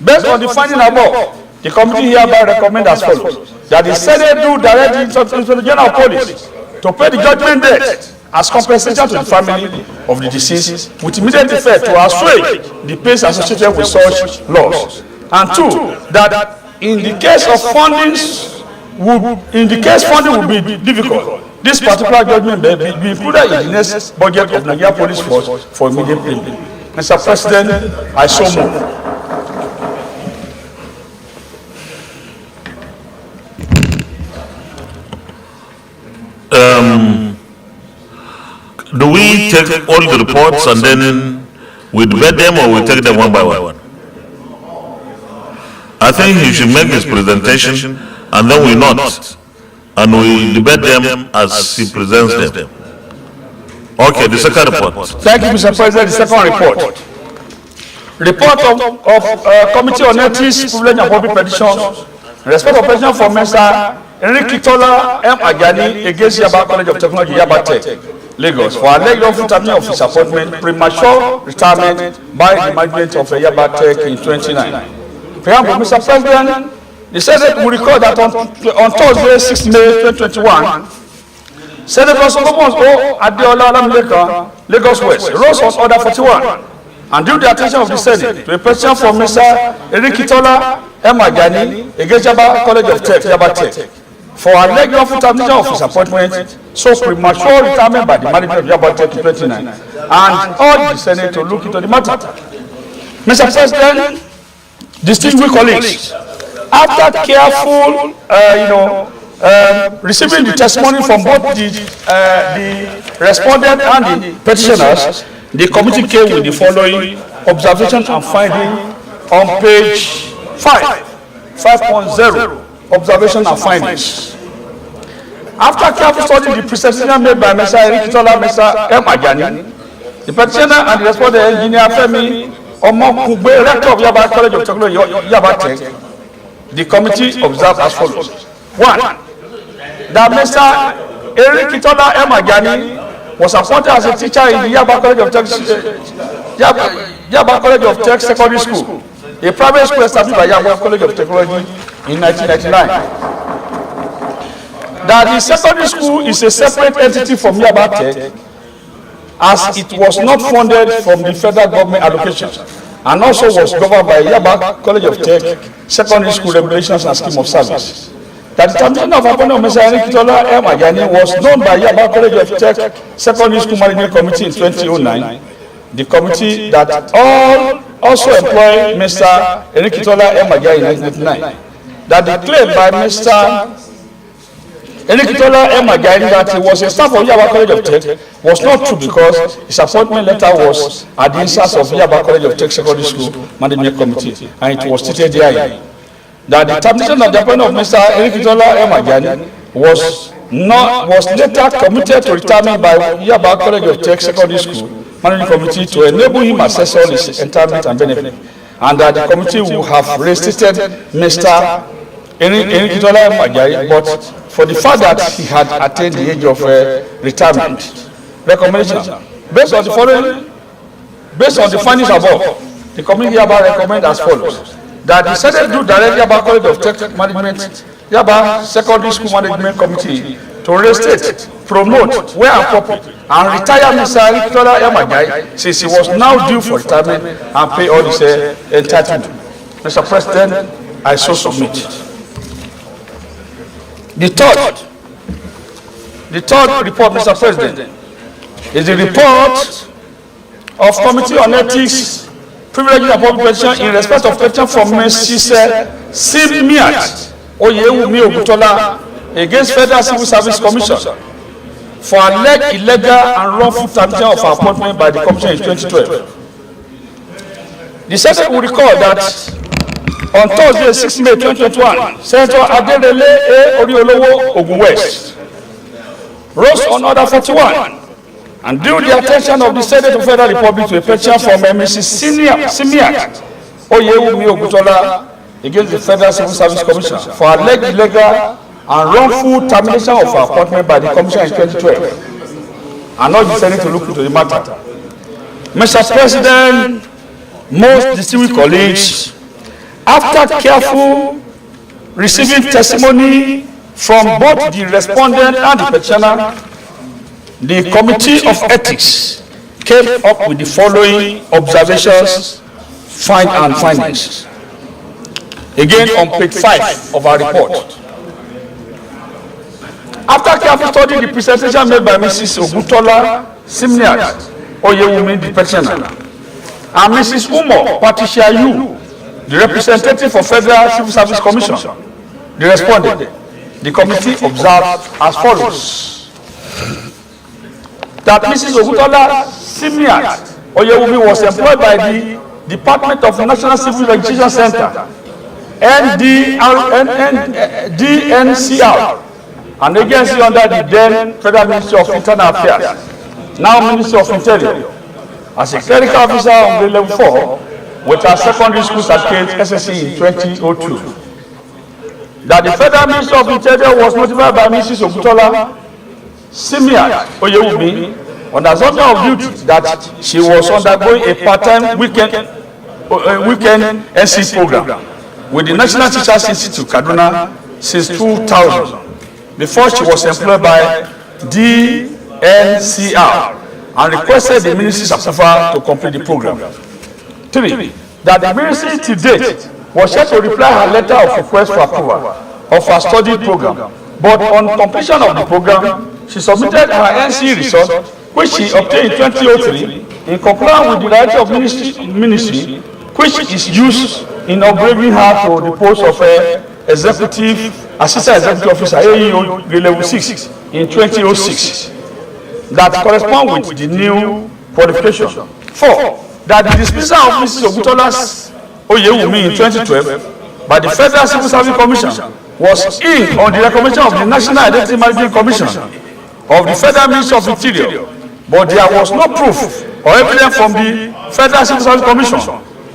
Based on the finding above, the committee hereby recommend as follows: that the Senate do direct the Inspector General of Police to pay the judgment debt as compensation to the family of the deceased, with immediate effect to assuage the pains associated with such loss. And two, that in the case of funding would be difficult, this particular judgment may be included in the next budget of Nigeria Police Force for immediate payment. Mr. President, I so move. Do we take all the reports and then we debate them, or we take them one by one? I think he should make his presentation and then we note and we debate them as he presents them. Okay, the second report. Thank you, Mr. President. The second report. Report of Committee on Ethics, Privilege and Public Petitions. Respect of petition for Mr. Enrique Tola M. Ajani against Yaba College of Technology, Yaba Tech, Lagos, for alleged wrongful termination of his appointment, premature retirement by the management of Yaba Tech in 2009. Preamble, Mr. President, the Senate will record that on Thursday, 6 May 2021, Senator Solomon O. Adeola Alamileka, Lagos West, rose on Order 41 and drew the attention of the Senate to a petition from Mr. Enrique Tola M. Ajani against Yaba College of Tech, Yaba Tech, for alleged wrongful termination of his appointment, so premature retirement by the management of Yaba Tech in 2009, and urged the Senate to look into the matter. Mr. President, distinguished colleagues, after careful, receiving the testimony from both the respondent and the petitioners, the committee came with the following observations and findings on page 5.0, observation and findings. After careful study the presentation made by Mr. Enrique Tola, Mr. M. Ajani, the petitioner and the respondent, Engineer Femi Omokugbe, Rector of Yaba College of Technology, Yaba Tech, the committee observed as follows. 1. That Mr. Enrique Tola M. Ajani was appointed as a teacher in the Yaba College of Tech, Yaba College of Tech Secondary School, a private school established by Yaba College of Technology in 1999. That the secondary school is a separate entity from Yaba Tech, as it was not funded from the federal government allocations, and also was governed by Yaba College of Tech Secondary School Regulations and Scheme of Service. That the termination of appointment of Mr. Enrique Tola M. Ajani was known by Yaba College of Tech Secondary School Management Committee in 2009. The committee that also employed Mr. Enrique Tola M. Ajani in 1999. That the claim by Mr. Enrique Tola M. Ajani that he was a staff of Yaba College of Tech was not true, because his appointment letter was at the instance of Yaba College of Tech Secondary School Management Committee, and it was stated there that the termination of the appointment of Mr. Enrique Tola M. Ajani was later committed to retirement by Yaba College of Tech Secondary School Management Committee to enable him access all his entitlement and benefit, and that the committee would have reinstated Mr. Enrique Tola M. Ajani, but for the fact that he had attained the age of retirement. Recommendation. Based on the findings above, the committee hereby recommend as follows: that the Senate do direct Yaba College of Tech Management, Yaba Secondary School Management Committee to reinstate, promote, where appropriate, and retire Mr. Enrique Tola M. Ajani, since he was now due for retirement, and pay all his entitlement. Mr. President, I so submit. The third report, Mr. President, is the report of Committee on Ethics, Privileges and Public Petition in respect of petition from Mrs. Simiat Oyewumi Ogutola against Federal Civil Service Commission for alleged illegal and wrongful termination of our appointment by the Commission in 2012. The Senate will recall that on Thursday, 6 May 2021, Senator Aderele A. Oriolowo Ogun West rose on Order 41 and drew the attention of the Senate of Federal Republic to a petition from Mrs. Simiat Oyewumi Ogutola against the Federal Civil Service Commission for alleged illegal and wrongful termination of our appointment by the Commission in 2012, and urge the Senate to look into the matter. Mr. President, most distinguished colleagues, after careful receiving testimony from both the respondent and the petitioner, the Committee of Ethics came up with the following observations, findings. Again, on page 5 of our report. After careful study, the presentation made by Mrs. Ogutola Simiat Oyewumi, the petitioner, and Mrs. Umo Patricia Yu, the representative for Federal Civil Service Commission, the respondent, the committee observed as follows: that Mrs. Ogutola Simiat Oyewumi was employed by the Department of National Civil Registration Center, DNCR, an agency under the then Federal Ministry of Internal Affairs, now Ministry of Interior, as a clerical officer on grade level 4 with her secondary school certificate SSC in 2002. That the Federal Ministry of Interior was notified by Mrs. Ogutola Simiat Oyewumi on the assumption of duty that she was undergoing a part-time weekend NC program with the National Teachers Institute, Kaduna, since 2000, before she was employed by DNCR and requested the ministry's approval to complete the program. 3. That the ministry to date was yet to reply her letter of request for approval of her study program, but on completion of the program, she submitted her NC result, which she obtained in 2003 in compliance with the directive of ministry, which is used in upgrading her to the post of Assistant Executive Officer AEO grade level 6 in 2006. That corresponds with the new qualification. 4. That the dismissal of Mrs. Ogutola Oyewumi in 2012 by the Federal Civil Service Commission was in on the recommendation of the National Identity Management Commission of the Federal Ministry of Interior, but there was no proof or evidence from the Federal Civil Service Commission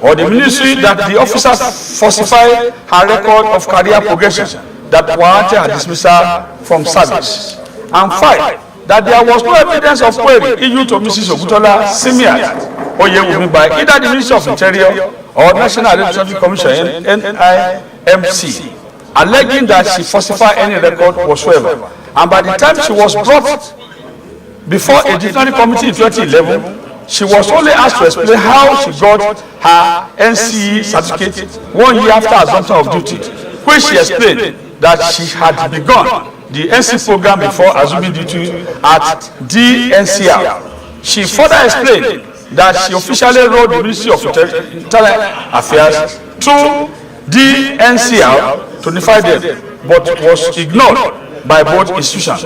or the ministry that the officer falsified her record of career progression that warranted her dismissal from service. And 5. That there was no evidence of query issued to Mrs. Ogutola Simiat Oyewumi by either the Ministry of Interior or National Identity Commission NIMC, alleging that she falsified any record whatsoever. And by the time she was brought before a disciplinary committee in 2011, she was only asked to explain how she got her NCE certificate 1 year after assumption of duty, which she explained that she had begun the NC program before assuming duty at DNCR. She further explained that she officially wrote the Ministry of Internal Affairs to DNCR to notify them, but was ignored by both institutions.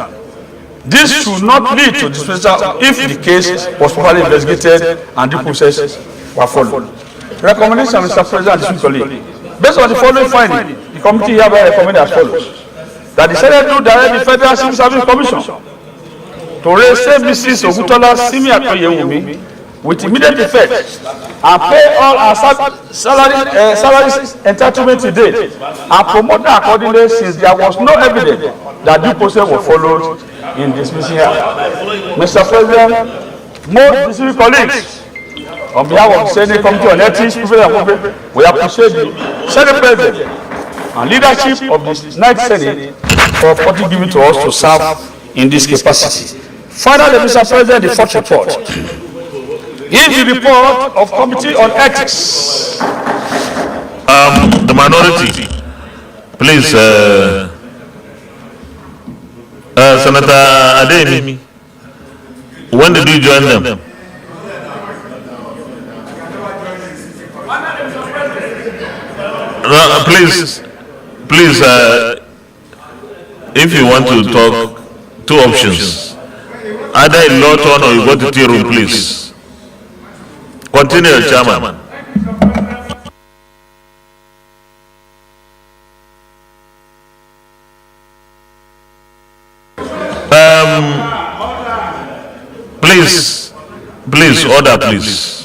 This should not lead to dismissal if the case was properly investigated and due process were followed. Recommendation, Mr. President and colleague. Based on the following finding, the committee hereby recommends as follows: that the Senate do direct the Federal Civil Service Commission to raise Mrs. Ogutola Simiat Oyewumi with immediate effect and pay all our salaries entitlement to date and promote her accordingly, since there was no evidence that due process was followed in dismissing her. Mr. President, most distinguished colleagues, on behalf of the Senate Committee on Ethics, we appreciate the Senate President and leadership of the 9th Senate for opportunity given to us to serve in this capacity. Finally, Mr. President, the 4th report. In the report of Committee on Ethics. The minority, please, Senator Adeyemi, when did you join them? Please, if you want to talk, two options. either in Lawton or you go to tea room, please. Continue, Chairman. Please, order, please.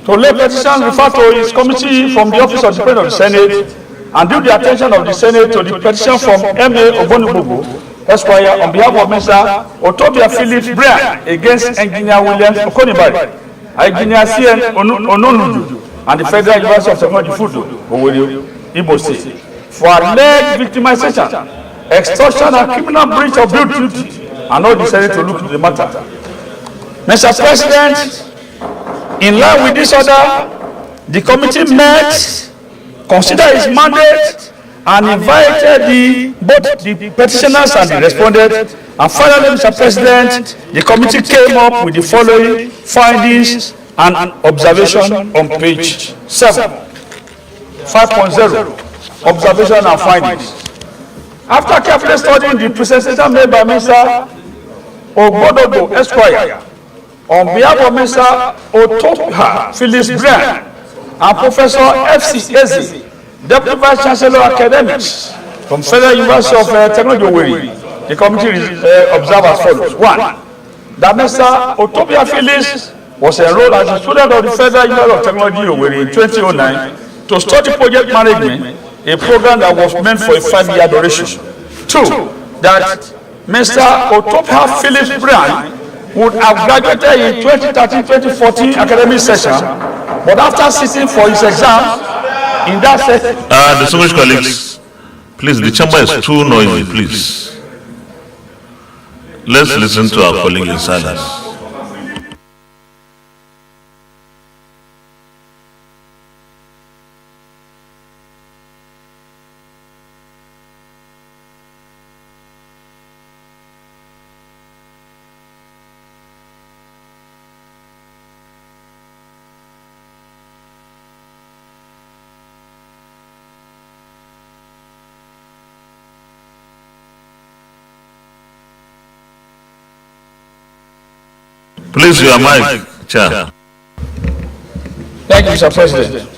To lay petition refer to his committee from the office of the President of the Senate and due the attention of the Senate to the petition from M.A. Ogbonigbogbo, Esquire, on behalf of Mr. Otobia Philip Brian against Engineer Williams Okonibari, Engineer C.N. Ononudu, and the Federal University of Technology Fudu, Owerri, Imo State, for alleged victimization, extortion, and criminal breach of duty, and all the Senate to look into the matter. Mr. President, in line with this order, the committee met, considered its mandate, and invited both the petitioners and the respondent. And finally, Mr. President, the committee came up with the following findings and observation on page 7, 5.0, observation and findings. After carefully studying the presentation made by Mr. Ogbonigbogbo, Esquire, on behalf of Mr. Otobia Philip Brian and Professor F.C. Eze, Deputy Vice Chancellor Academics from Federal University of Technology Owerri, the committee observed as follows. 1. That Mr. Otobia Philip was enrolled as a student of the Federal University of Technology Owerri in 2009 to study project management, a program that was meant for a 5-year duration. 2. That Mr. Otobia Philip Brian would have graduated in 2013-2014 academic session, but after sitting for his exams in that session. Distinguished colleagues, please, the chamber is too noisy, please. Let's listen to our colleague in silence. Please, your mic, Chair. Thank you, Mr. President.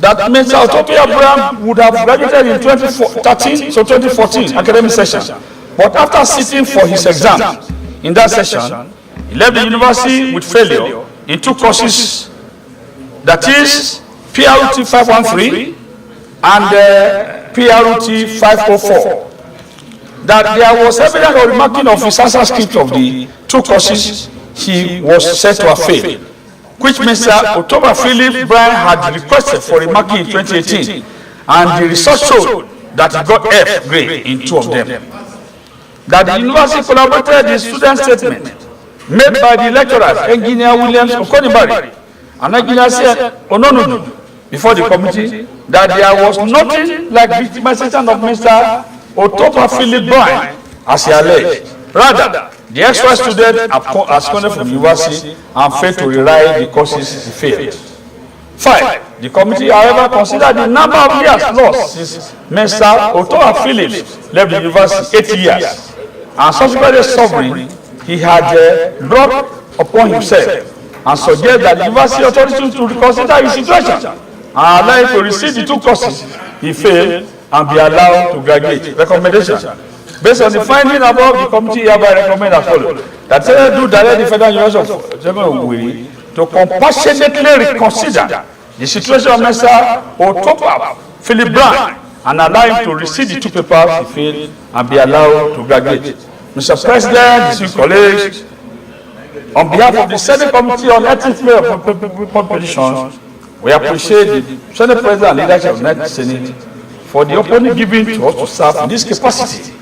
That Mr. Otobia Brian would have graduated in 2013 to 2014 academic session, but after sitting for his exam in that session, he left the university with failure in 2 courses, that is PRUT 513 and PRUT 504. That there was evidence of remarking of his answer script of the 2 courses he was said to have failed, which Mr. Otobia Philip Brian had requested for remarking in 2018, and the result showed that he got F grade in 2 of them. That the university collaborated the student statement made by the lecturers, Engineer Williams Okonibari and Engineer C.N. Ononudu, before the committee, that there was nothing like victimization of Mr. Otobia Philip Brian as he alleged. Rather, the extra student absconded from the university and failed to rewrite the courses he failed. 5. The committee, however, considered the number of years lost since Mr. Otobia Philip left the university, 8 years, and subsequently suffering he had brought upon himself, and suggested that the university authorities to reconsider his situation and allow him to receive the 2 courses he failed and be allowed to graduate. Recommendation. Based on the finding above, the committee hereby recommend as follows: that Senate do direct the Federal University of Owerri to compassionately reconsider the situation of Mr. Otobia Philip Brian and allow him to receive the 2 papers he failed and be allowed to graduate. Mr. President, distinguished colleagues, on behalf of the Senate Committee on Ethics and Petitions, we appreciate the Senate President and leadership of the United Senate for the opportunity given to us to serve in this capacity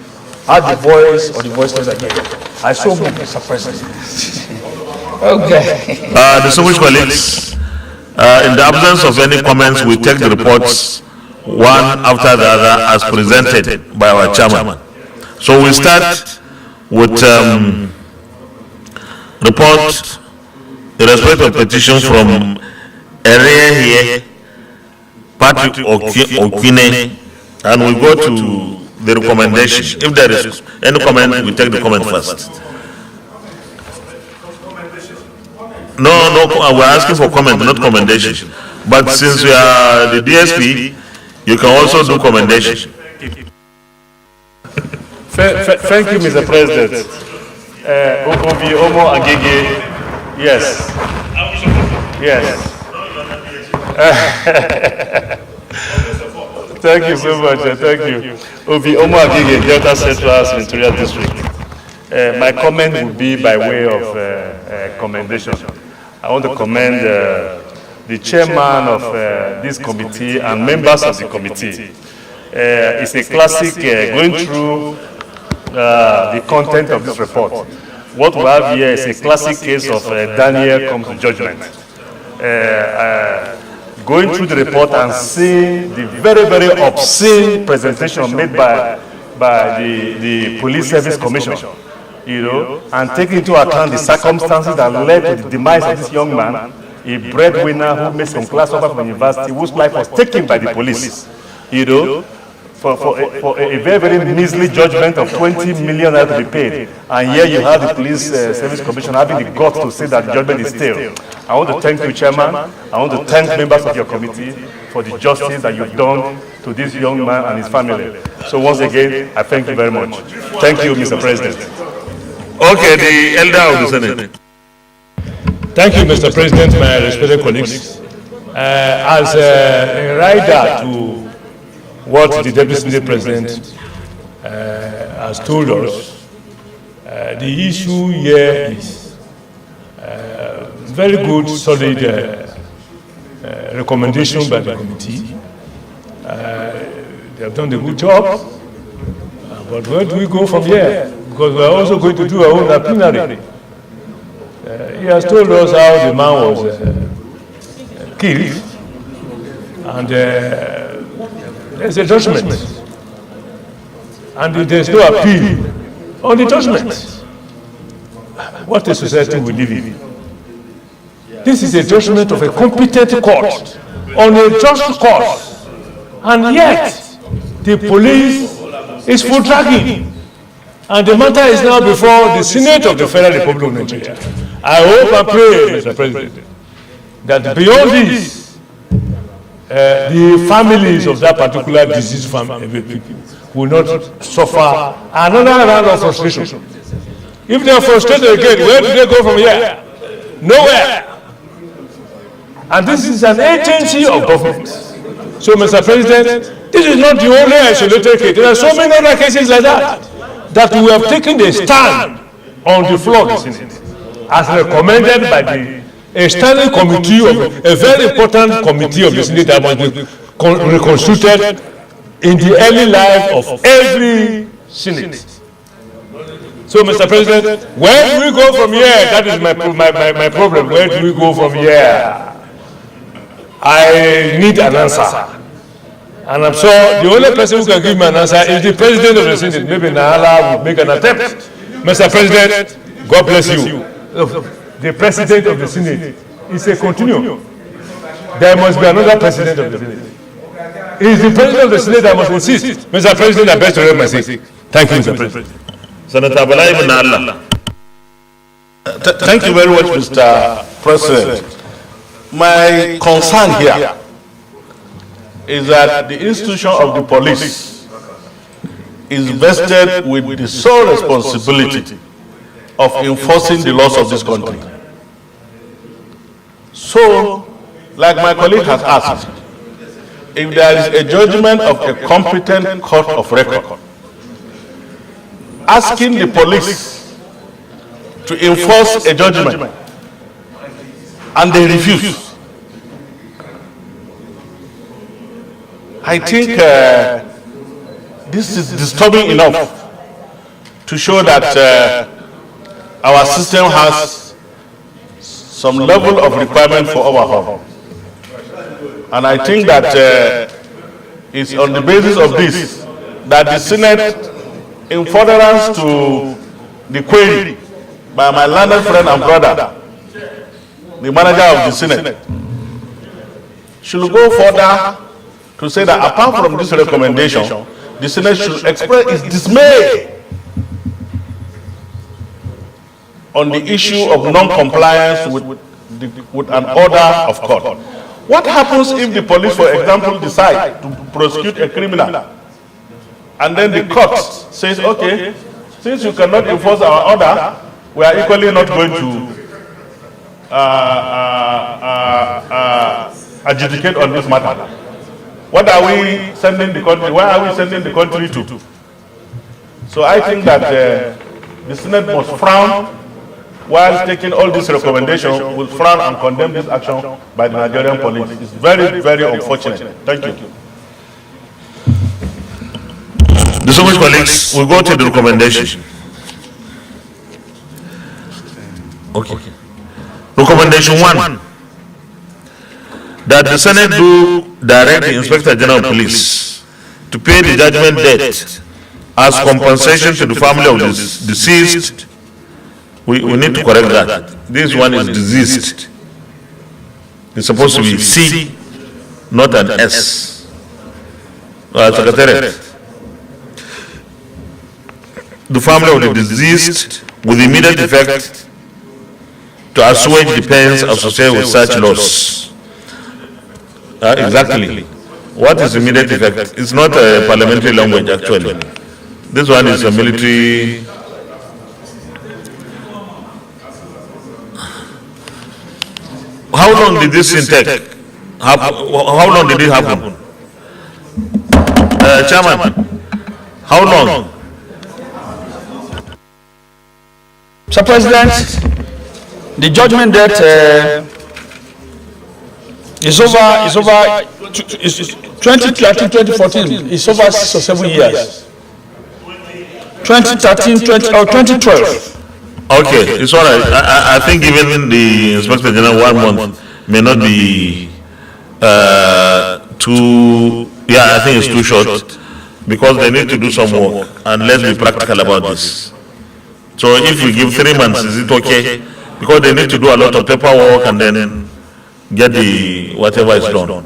as the voice of the voiceless again. I so move, Mr. President. Okay. Distinguished colleagues, in the absence of any comments, we take the reports one after the other as presented by our chairman. So we start with report in respect of petition from area here, Patrick Okine, and we go to the recommendation. If there is any comment, we take the comment first. No, we're asking for comment, not commendation. But since we are the DSP, you can also do commendation. Thank you, Mr. President. Obi Omo Agege, yes. Yes. Thank you so much. Thank you. Obi Omo Agege, Delta Central Senatorial District. My comment would be by way of commendation. I want to commend the chairman of this committee and members of the committee. It's a classic going through the content of this report. What we have here is a classic case of Daniel comes to judgment. Going through the report and seeing the very, very obscene presentation made by the Police Service Commission, you know, and taking into account the circumstances that led to the demise of this young man, a breadwinner who made some class over from university, whose life was taken by the police, you know, for a very, very measly judgment of 20 million to be paid. And here you have the Police Service Commission having the guts to say that the judgment is stale. I want to thank you, Chairman. I want to thank members of your committee for the justice that you've done to this young man and his family. So once again, I thank you very much. Thank you, Mr. President. Okay, the elder of the Senate. Thank you, Mr. President, my respected colleagues. As a rider to what the Deputy Senate President has told us, the issue here is very good, solid recommendation by the committee. They have done a good job, but where do we go from here? Because we are also going to do our own plenary. He has told us how the man was killed, and there's a judgment, and there's no appeal on the judgment. What a society we live in. This is a judgment of a competent court on a just cause, and yet the police is full dragging. And the matter is now before the Senate of the Federal Republic of Nigeria. I hope and pray, Mr. President, that beyond this, the families of that particular deceased family will not suffer another round of frustration. If they are frustrated again, where do they go from here? Nowhere. And this is an agency of government. So, Mr. President, this is not the only isolated case. There are so many other cases like that we have taken a stand on the floor of the Senate, as recommended by a standing committee of a very important committee of the Senate that must be reconstituted in the early life of every Senate. So, Mr. President, where do we go from here? That is my problem. Where do we go from here? I need an answer. And I'm sure the only person who can give me an answer is the President of the Senate. Maybe Nahala will make an attempt. Mr. President, God bless you. The President of the Senate is a continuum. There must be another President of the Senate. It is the President of the Senate that must insist. Mr. President, I best to read my say. Thank you, Mr. President. Senator Balai Nalla. Thank you very much, Mr. President. My concern here is that the institution of the police is vested with the sole responsibility of enforcing the laws of this country. So, like my colleague has asked, if there is a judgment of a competent court of record asking the police to enforce a judgment and they refuse, I think this is disturbing enough to show that our system has some level of requirement for overhaul. And I think that it's on the basis of this that the Senate, in furtherance to the query by my learned friend and brother, the manager of the Senate, should go further to say that apart from this recommendation, the Senate should express its dismay on the issue of non-compliance with an order of court. What happens if the police, for example, decide to prosecute a criminal and then the court says, okay, since you cannot enforce our order, we are equally not going to adjudicate on this matter. What are we sending the country? Where are we sending the country to? So I think that the Senate must frown while taking all these recommendations, will frown and condemn this action by the Nigerian police. It's very, very unfortunate. Thank you. Distinguished colleagues, we go to the recommendation. Okay. Recommendation 1. That the Senate do direct the Inspector General of Police to pay the judgment debt as compensation to the family of the deceased. We need to correct that. This one is deceased. It's supposed to be C, not an S. Secretariat. The family of the deceased with immediate effect to assuage the pains associated with such loss. Exactly. What is immediate effect? It's not a parliamentary language actually. This one is a military. How long did this thing take? How long did it happen? Chairman, how long? Mr. President, the judgment debt is over 2013-2014. It's over 6 or 7 years. 2012. Okay, it's all right. I think even the Inspector General 1 month may not be too, I think it's too short because they need to do some work and let's be practical about this. So if we give 3 months, is it okay? Because they need to do a lot of paperwork and then get the whatever is done.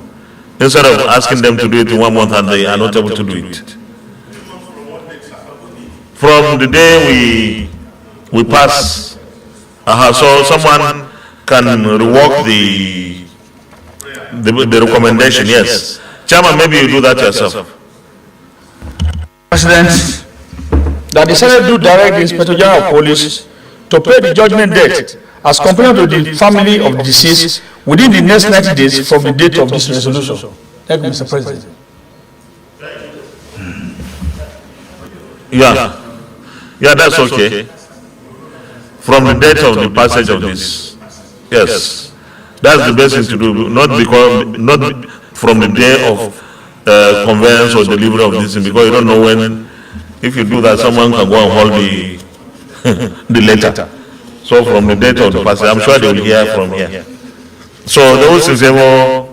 Instead of asking them to do it in 1 month and they are not able to do it. From the day we pass, so someone can revoke the recommendation, yes. Chairman, maybe you do that yourself. President, that the Senate do direct the Inspector General of Police to pay the judgment debt as compared to the family of the deceased within the next 90 days from the date of this resolution. Thank you, Mr. President. Yeah, that's okay. From the date of the passage of this, yes, that's the best thing to do. Not from the day of conveyance or delivery of this thing, because you don't know when. If you do that, someone can go and hold the letter. So from the date of the passage, I'm sure they will hear from here. So those in favor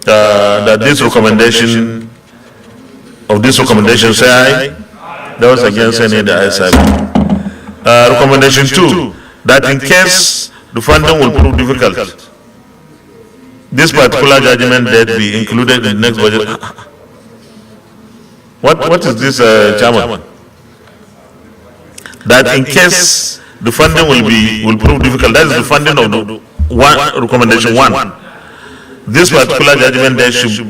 that this recommendation say aye. Those against any the ayes have it. Recommendation 2, that in case the funding will prove difficult, this particular judgment debt be included in the next budget. What is this, Chairman? That in case the funding will prove difficult, that is the funding of the recommendation 1. This particular judgment debt should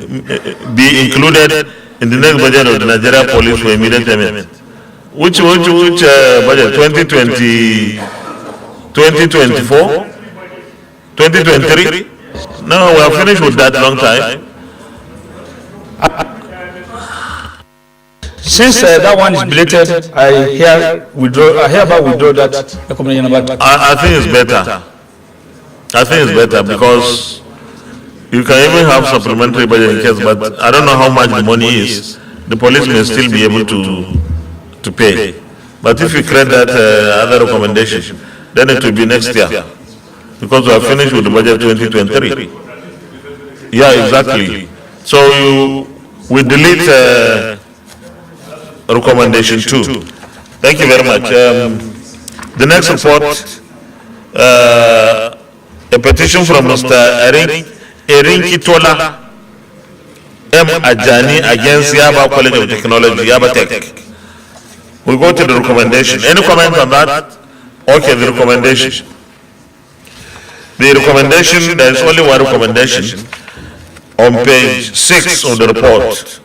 be included in the next budget of the Nigeria Police for immediate payment. Which budget? 2020, 2024, 2023? No, we are finished with that long time. since that one is belated, I hereby withdraw that recommendation number 2. I think it's better. I think it's better because you can even have supplementary budget in case, but I don't know how much the money is. The police may still be able to pay. But if you create that other recommendation, then it will be next year because we are finished with the budget 2023. Yeah, exactly. So we delete recommendation 2. Thank you very much. The next report, a petition from Mr. Erinki Tola M. Ajani against Yaba College of Technology, Yaba Tech. We go to the recommendation. Any comment on that? Okay, the recommendation. The recommendation, there is only one recommendation on page 6 of the report,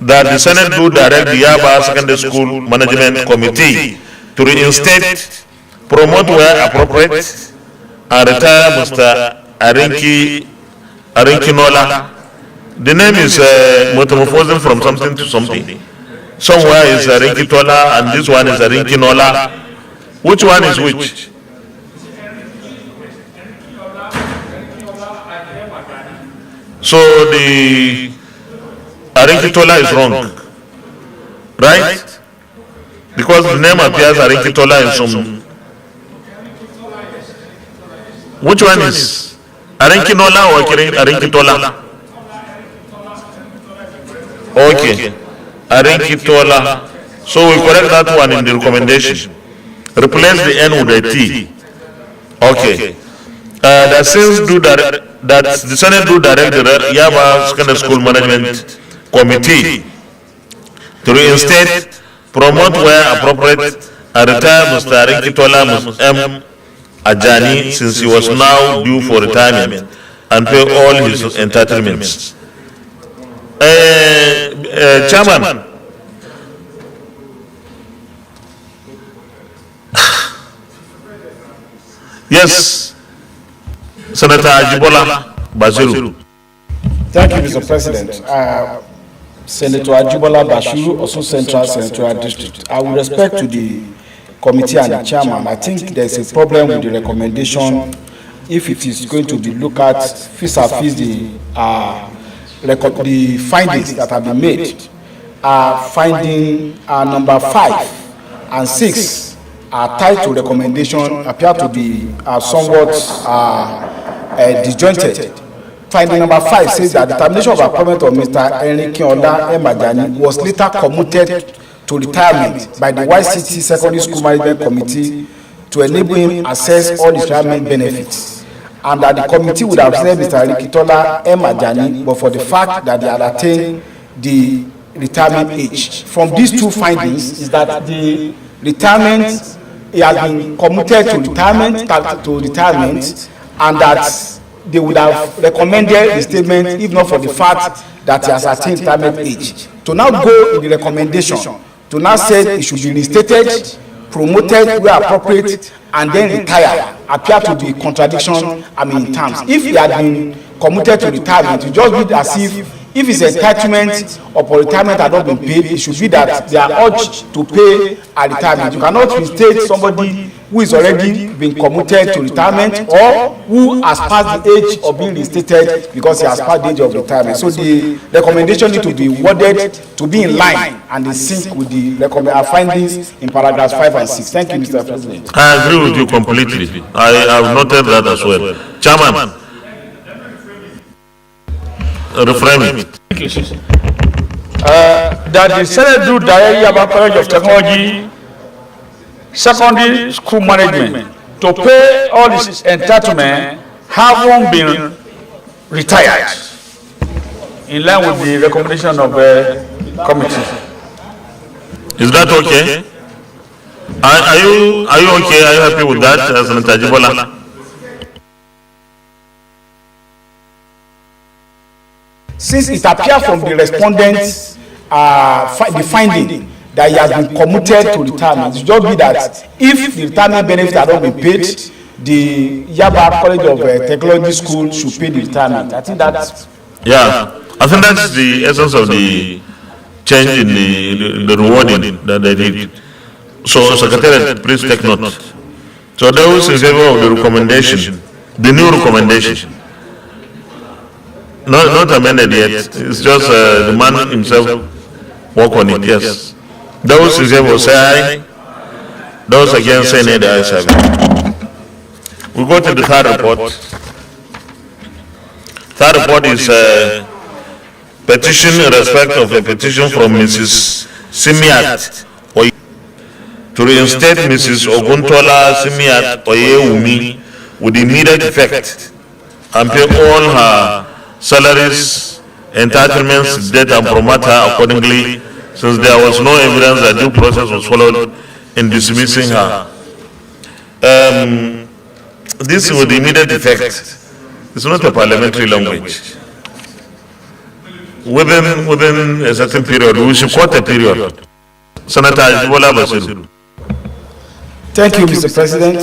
that the Senate do direct the Yaba Secondary School Management Committee to reinstate, promote where appropriate, and retire Mr. Arinki Nola. The name is metamorphosing from something to something. Somewhere is Arinki Tola and this one is Arinki Nola. Which one is which? So the Arinki Tola is wrong, right? Because the name appears Arinki Tola in some. Which one is Arinki Nola or Arinki Tola? Okay, Arinki Tola. So we correct that one in the recommendation. Replace the N with a T. Okay. That the Senate do direct the Yaba Secondary School Management Committee to reinstate, promote where appropriate, and retire Mr. Arinki Tola M. Ajani since he was now due for retirement and pay all his entitlements. Chairman, yes, Senator Ajibola Bashiru. Thank you, Mr. President. Senator Ajibola Bashiru, also Central Senatorial District. I will respect to the committee and the chairman. I think there's a problem with the recommendation if it is going to be looked at vis-a-vis the findings that have been made. Finding number 5 and 6 are tied to recommendation, appear to be somewhat disjointed. Finding number 5 says that the termination of appointment of Mr. Erinki Ola M. Ajani was later commuted to retirement by the YCT Secondary School Management Committee to enable him access all his retirement benefits, and that the committee would have said Mr. Erinki Tola M. Ajani, but for the fact that they had attained the retirement age. From these two findings is that the retirement, he has been commuted to retirement, and that they would have recommended the statement if not for the fact that he has attained retirement age. To now go in the recommendation, to now say it should be reinstated, promoted where appropriate, and then retire, appear to be contradiction, in terms. If he had been commuted to retirement, it just be as if his entitlement upon retirement had not been paid, it should be that they are urged to pay a retirement. You cannot reinstate somebody who is already been commuted to retirement or who has passed the age of being reinstated because he has passed the age of retirement. So the recommendation need to be worded to be in line and in sync with the findings in paragraphs 5 and 6. Thank you, Mr. President. I agree with you completely. I have noted that as well. Chairman, reframe it. That the Senate do direct Yaba College of Technology Secondary School Management to pay all its entitlement haven't been retired in line with the recommendation of the committee. Is that okay? Are you okay? Are you happy with that, Senator Ajibola? Since it appears from the respondents, the finding that he has been commuted to retirement, it just be that if the retirement benefits had not been paid, the Yaba College of Technology School should pay the retirement. I think that's... Yeah, I think that's the essence of the change in the rewarding that they did. So, Secretariat, please take note. So, those in favor of the recommendation, the new recommendation, not amended yet, it's just the man himself work on it, yes. Those in favor say aye, those against say nay, the ayes have it. We go to the third report. Third report is petition in respect of a petition from Mrs. Simiat to reinstate Mrs. Oguntola Simiat Oyewumi with immediate effect and pay all her salaries, entitlements, debt and promota accordingly, since there was no evidence that due process was followed in dismissing her. This with immediate effect is not a parliamentary language. Within a certain period, we should quote a period. Senator Ajibola Basiru. Thank you, Mr. President.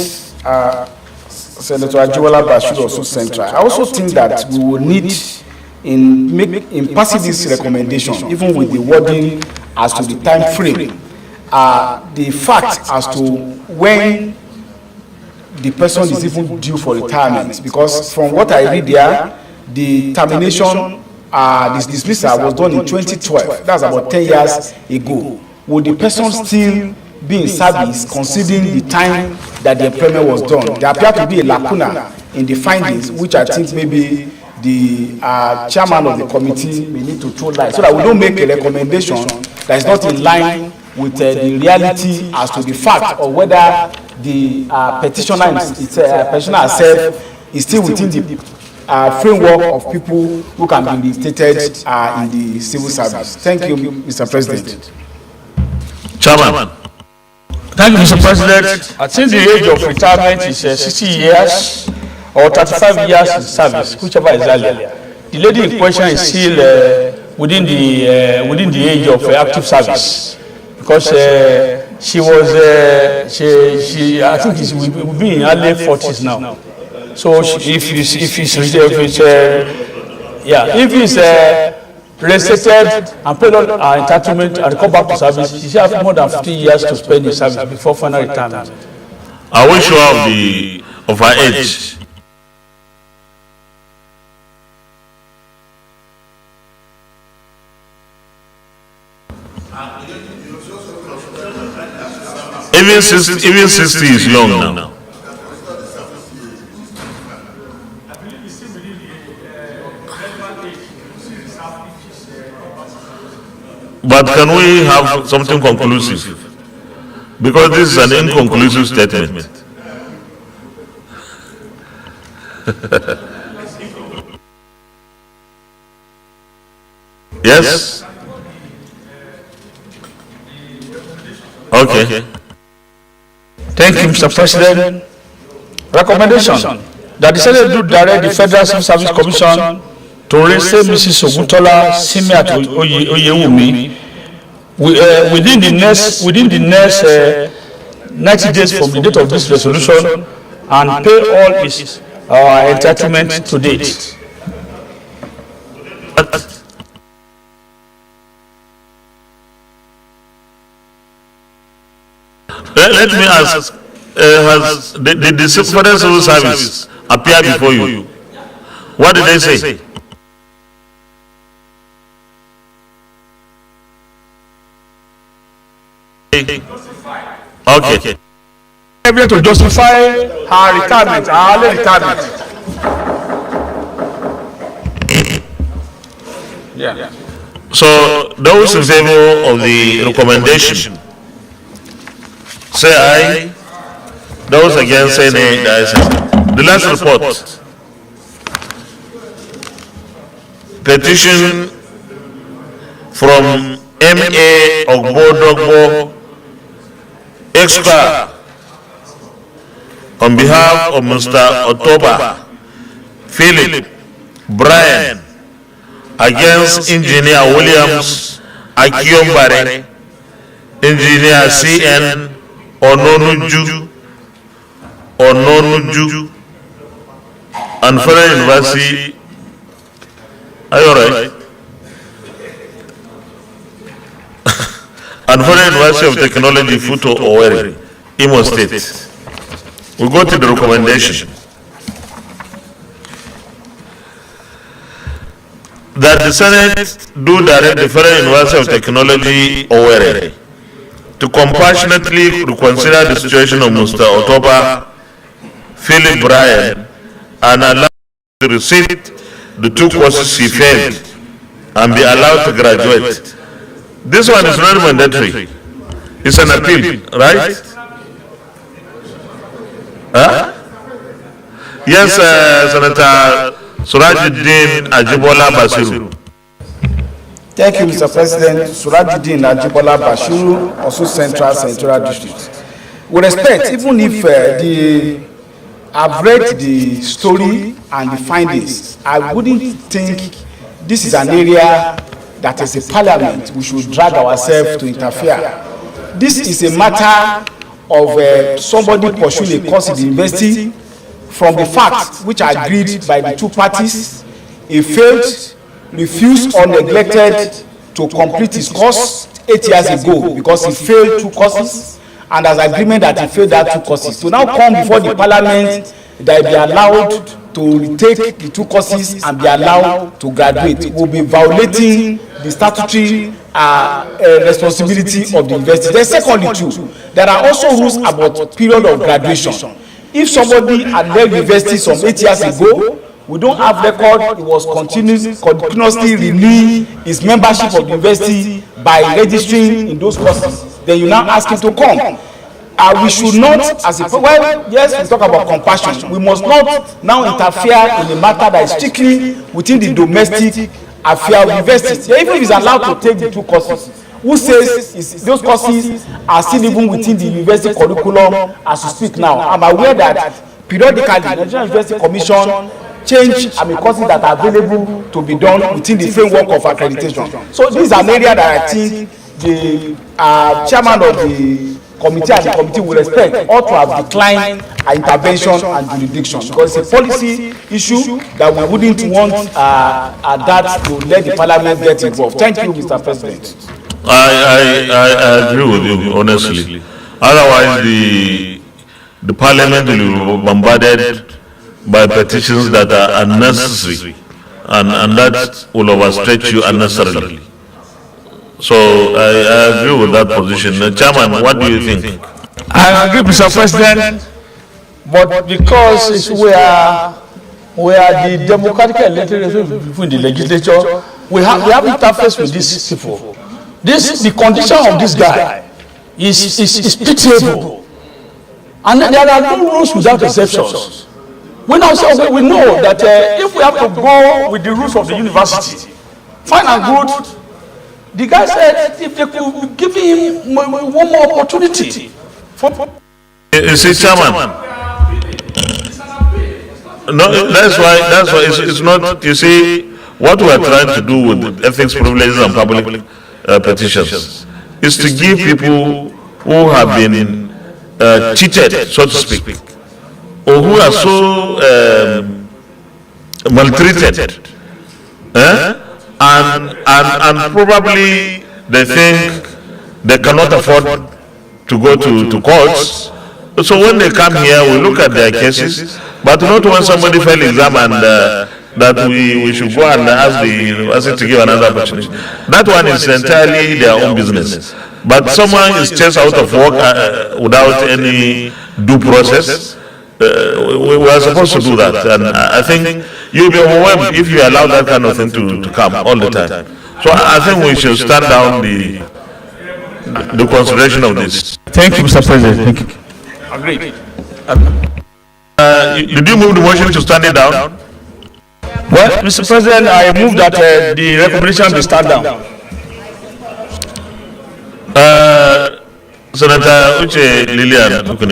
Senator Ajibola Basiru, also Central. I also think that we will need, in passing this recommendation, even with the wording as to the time frame, the fact as to when the person is even due for retirement, because from what I read there, the termination, this dismissal was done in 2012. That's about 10 years ago. Would the person still be in service considering the time that the employment was done? There appear to be a lacuna in the findings, which I think maybe the chairman of the committee may need to throw light, so that we don't make a recommendation that is not in line with the reality as to the fact of whether the petitioner herself is still within the framework of people who can be reinstated in the civil service. Thank you, Mr. President. Chairman. Thank you, Mr. President. I think the age of retirement is 60 years or 35 years in service, whichever is earlier. The lady in question is still within the age of active service, because she was I think she will be in her late 40s now. So if it's reinstated and paid on our entitlement and come back to service, she should have more than 50 years to spend in service before final retirement. Are we sure of her age? Even 60 is young now. But can we have something conclusive? Because this is an inconclusive statement. Yes? Okay. Thank you, Mr. President. Recommendation that the Senate do direct the Federal Civil Service Commission to reinstate Mrs. Oguntola Simiat Oyewumi within the next 90 days from the date of this resolution and pay all his entitlement to date. Let me ask, did the Federal Civil Service appear before you? What did they say? Okay. Able to justify her retirement, her early retirement. Yeah. So those in favor of the recommendation say aye. Those against say nay. The last report. Petition from M.A. Ogbodogbo Extra on behalf of Mr. Otoba Philip Brian against Engineer Williams Akiombare, Engineer C.N. Ononuju and Federal University. Are you all right? and Federal University of Technology, Futo Owerri, Imo State. We go to the recommendation that the Senate do direct the Federal University of Technology, Owerri, to compassionately reconsider the situation of Mr. Otoba Philip Bryan and allow him to receipt the 2 courses he failed and be allowed to graduate. This one is not mandatory. It's an appeal, right? Huh? Yes, Senator Surajuddin Ajibola Basiru. Thank you, Mr. President. Surajuddin Ajibola Basiru, also Central District. With respect, even if I've read the story and the findings, I wouldn't think this is an area that as a parliament we should drag ourselves to interfere. This is a matter of somebody pursuing a course in the university from the fact which are agreed by the 2 parties. He failed, refused or neglected to complete his course 8 years ago because he failed 2 courses, and as agreement that he failed that 2 courses. To now come before the parliament that be allowed to retake the 2 courses and be allowed to graduate will be violating the statutory responsibility of the university. Then secondly too, there are also rules about period of graduation. If somebody had left university some 8 years ago, we don't have record, he was continuously renewing his membership of the university by registering in those courses, then you now ask him to come. We should not, as a yes, we talk about compassion, we must not now interfere in a matter that is strictly within the domestic affair of the university. Even if he's allowed to take the 2 courses, who says those courses are still even within the university curriculum as we speak now? I'm aware that periodically the Nigerian University Commission change courses that are available to be done within the framework of accreditation. So this is an area that I think the chairman of the committee and the committee will respect ought to have declined intervention and jurisdiction, because it's a policy issue that we wouldn't want that to let the parliament get involved. Thank you, Mr. President. I agree with you, honestly. Otherwise, the parliament will be bombarded by petitions that are unnecessary, and that will overstretch you unnecessarily. So I agree with that position. Chairman, what do you think? I agree, Mr. President, but because we are the democratic elected within the legislature, we have interface with these people. The condition of this guy is pitiable, and there are no rules without exceptions. We know that if we have to go with the rules of the university, fine and good. The guy said if they could give him one more opportunity. You see, Chairman. No, that's why it's not. You see, what we are trying to do with ethics privileges and public petitions is to give people who have been cheated, so to speak, or who are so maltreated, and probably they think they cannot afford to go to courts. So when they come here, we look at their cases, but not when somebody failed exam and that we should go and ask the university to give another opportunity. That one is entirely their own business. But someone is chased out of work without any due process. We are supposed to do that, and I think you'll be overwhelmed if you allow that kind of thing to come all the time. So I think we should stand down the consideration of this. Thank you, Mr. President. Thank you. Agreed. Did you move the motion to stand it down? Well, Mr. President, I move that the recommendation be stand down. Senator Uche Lilian.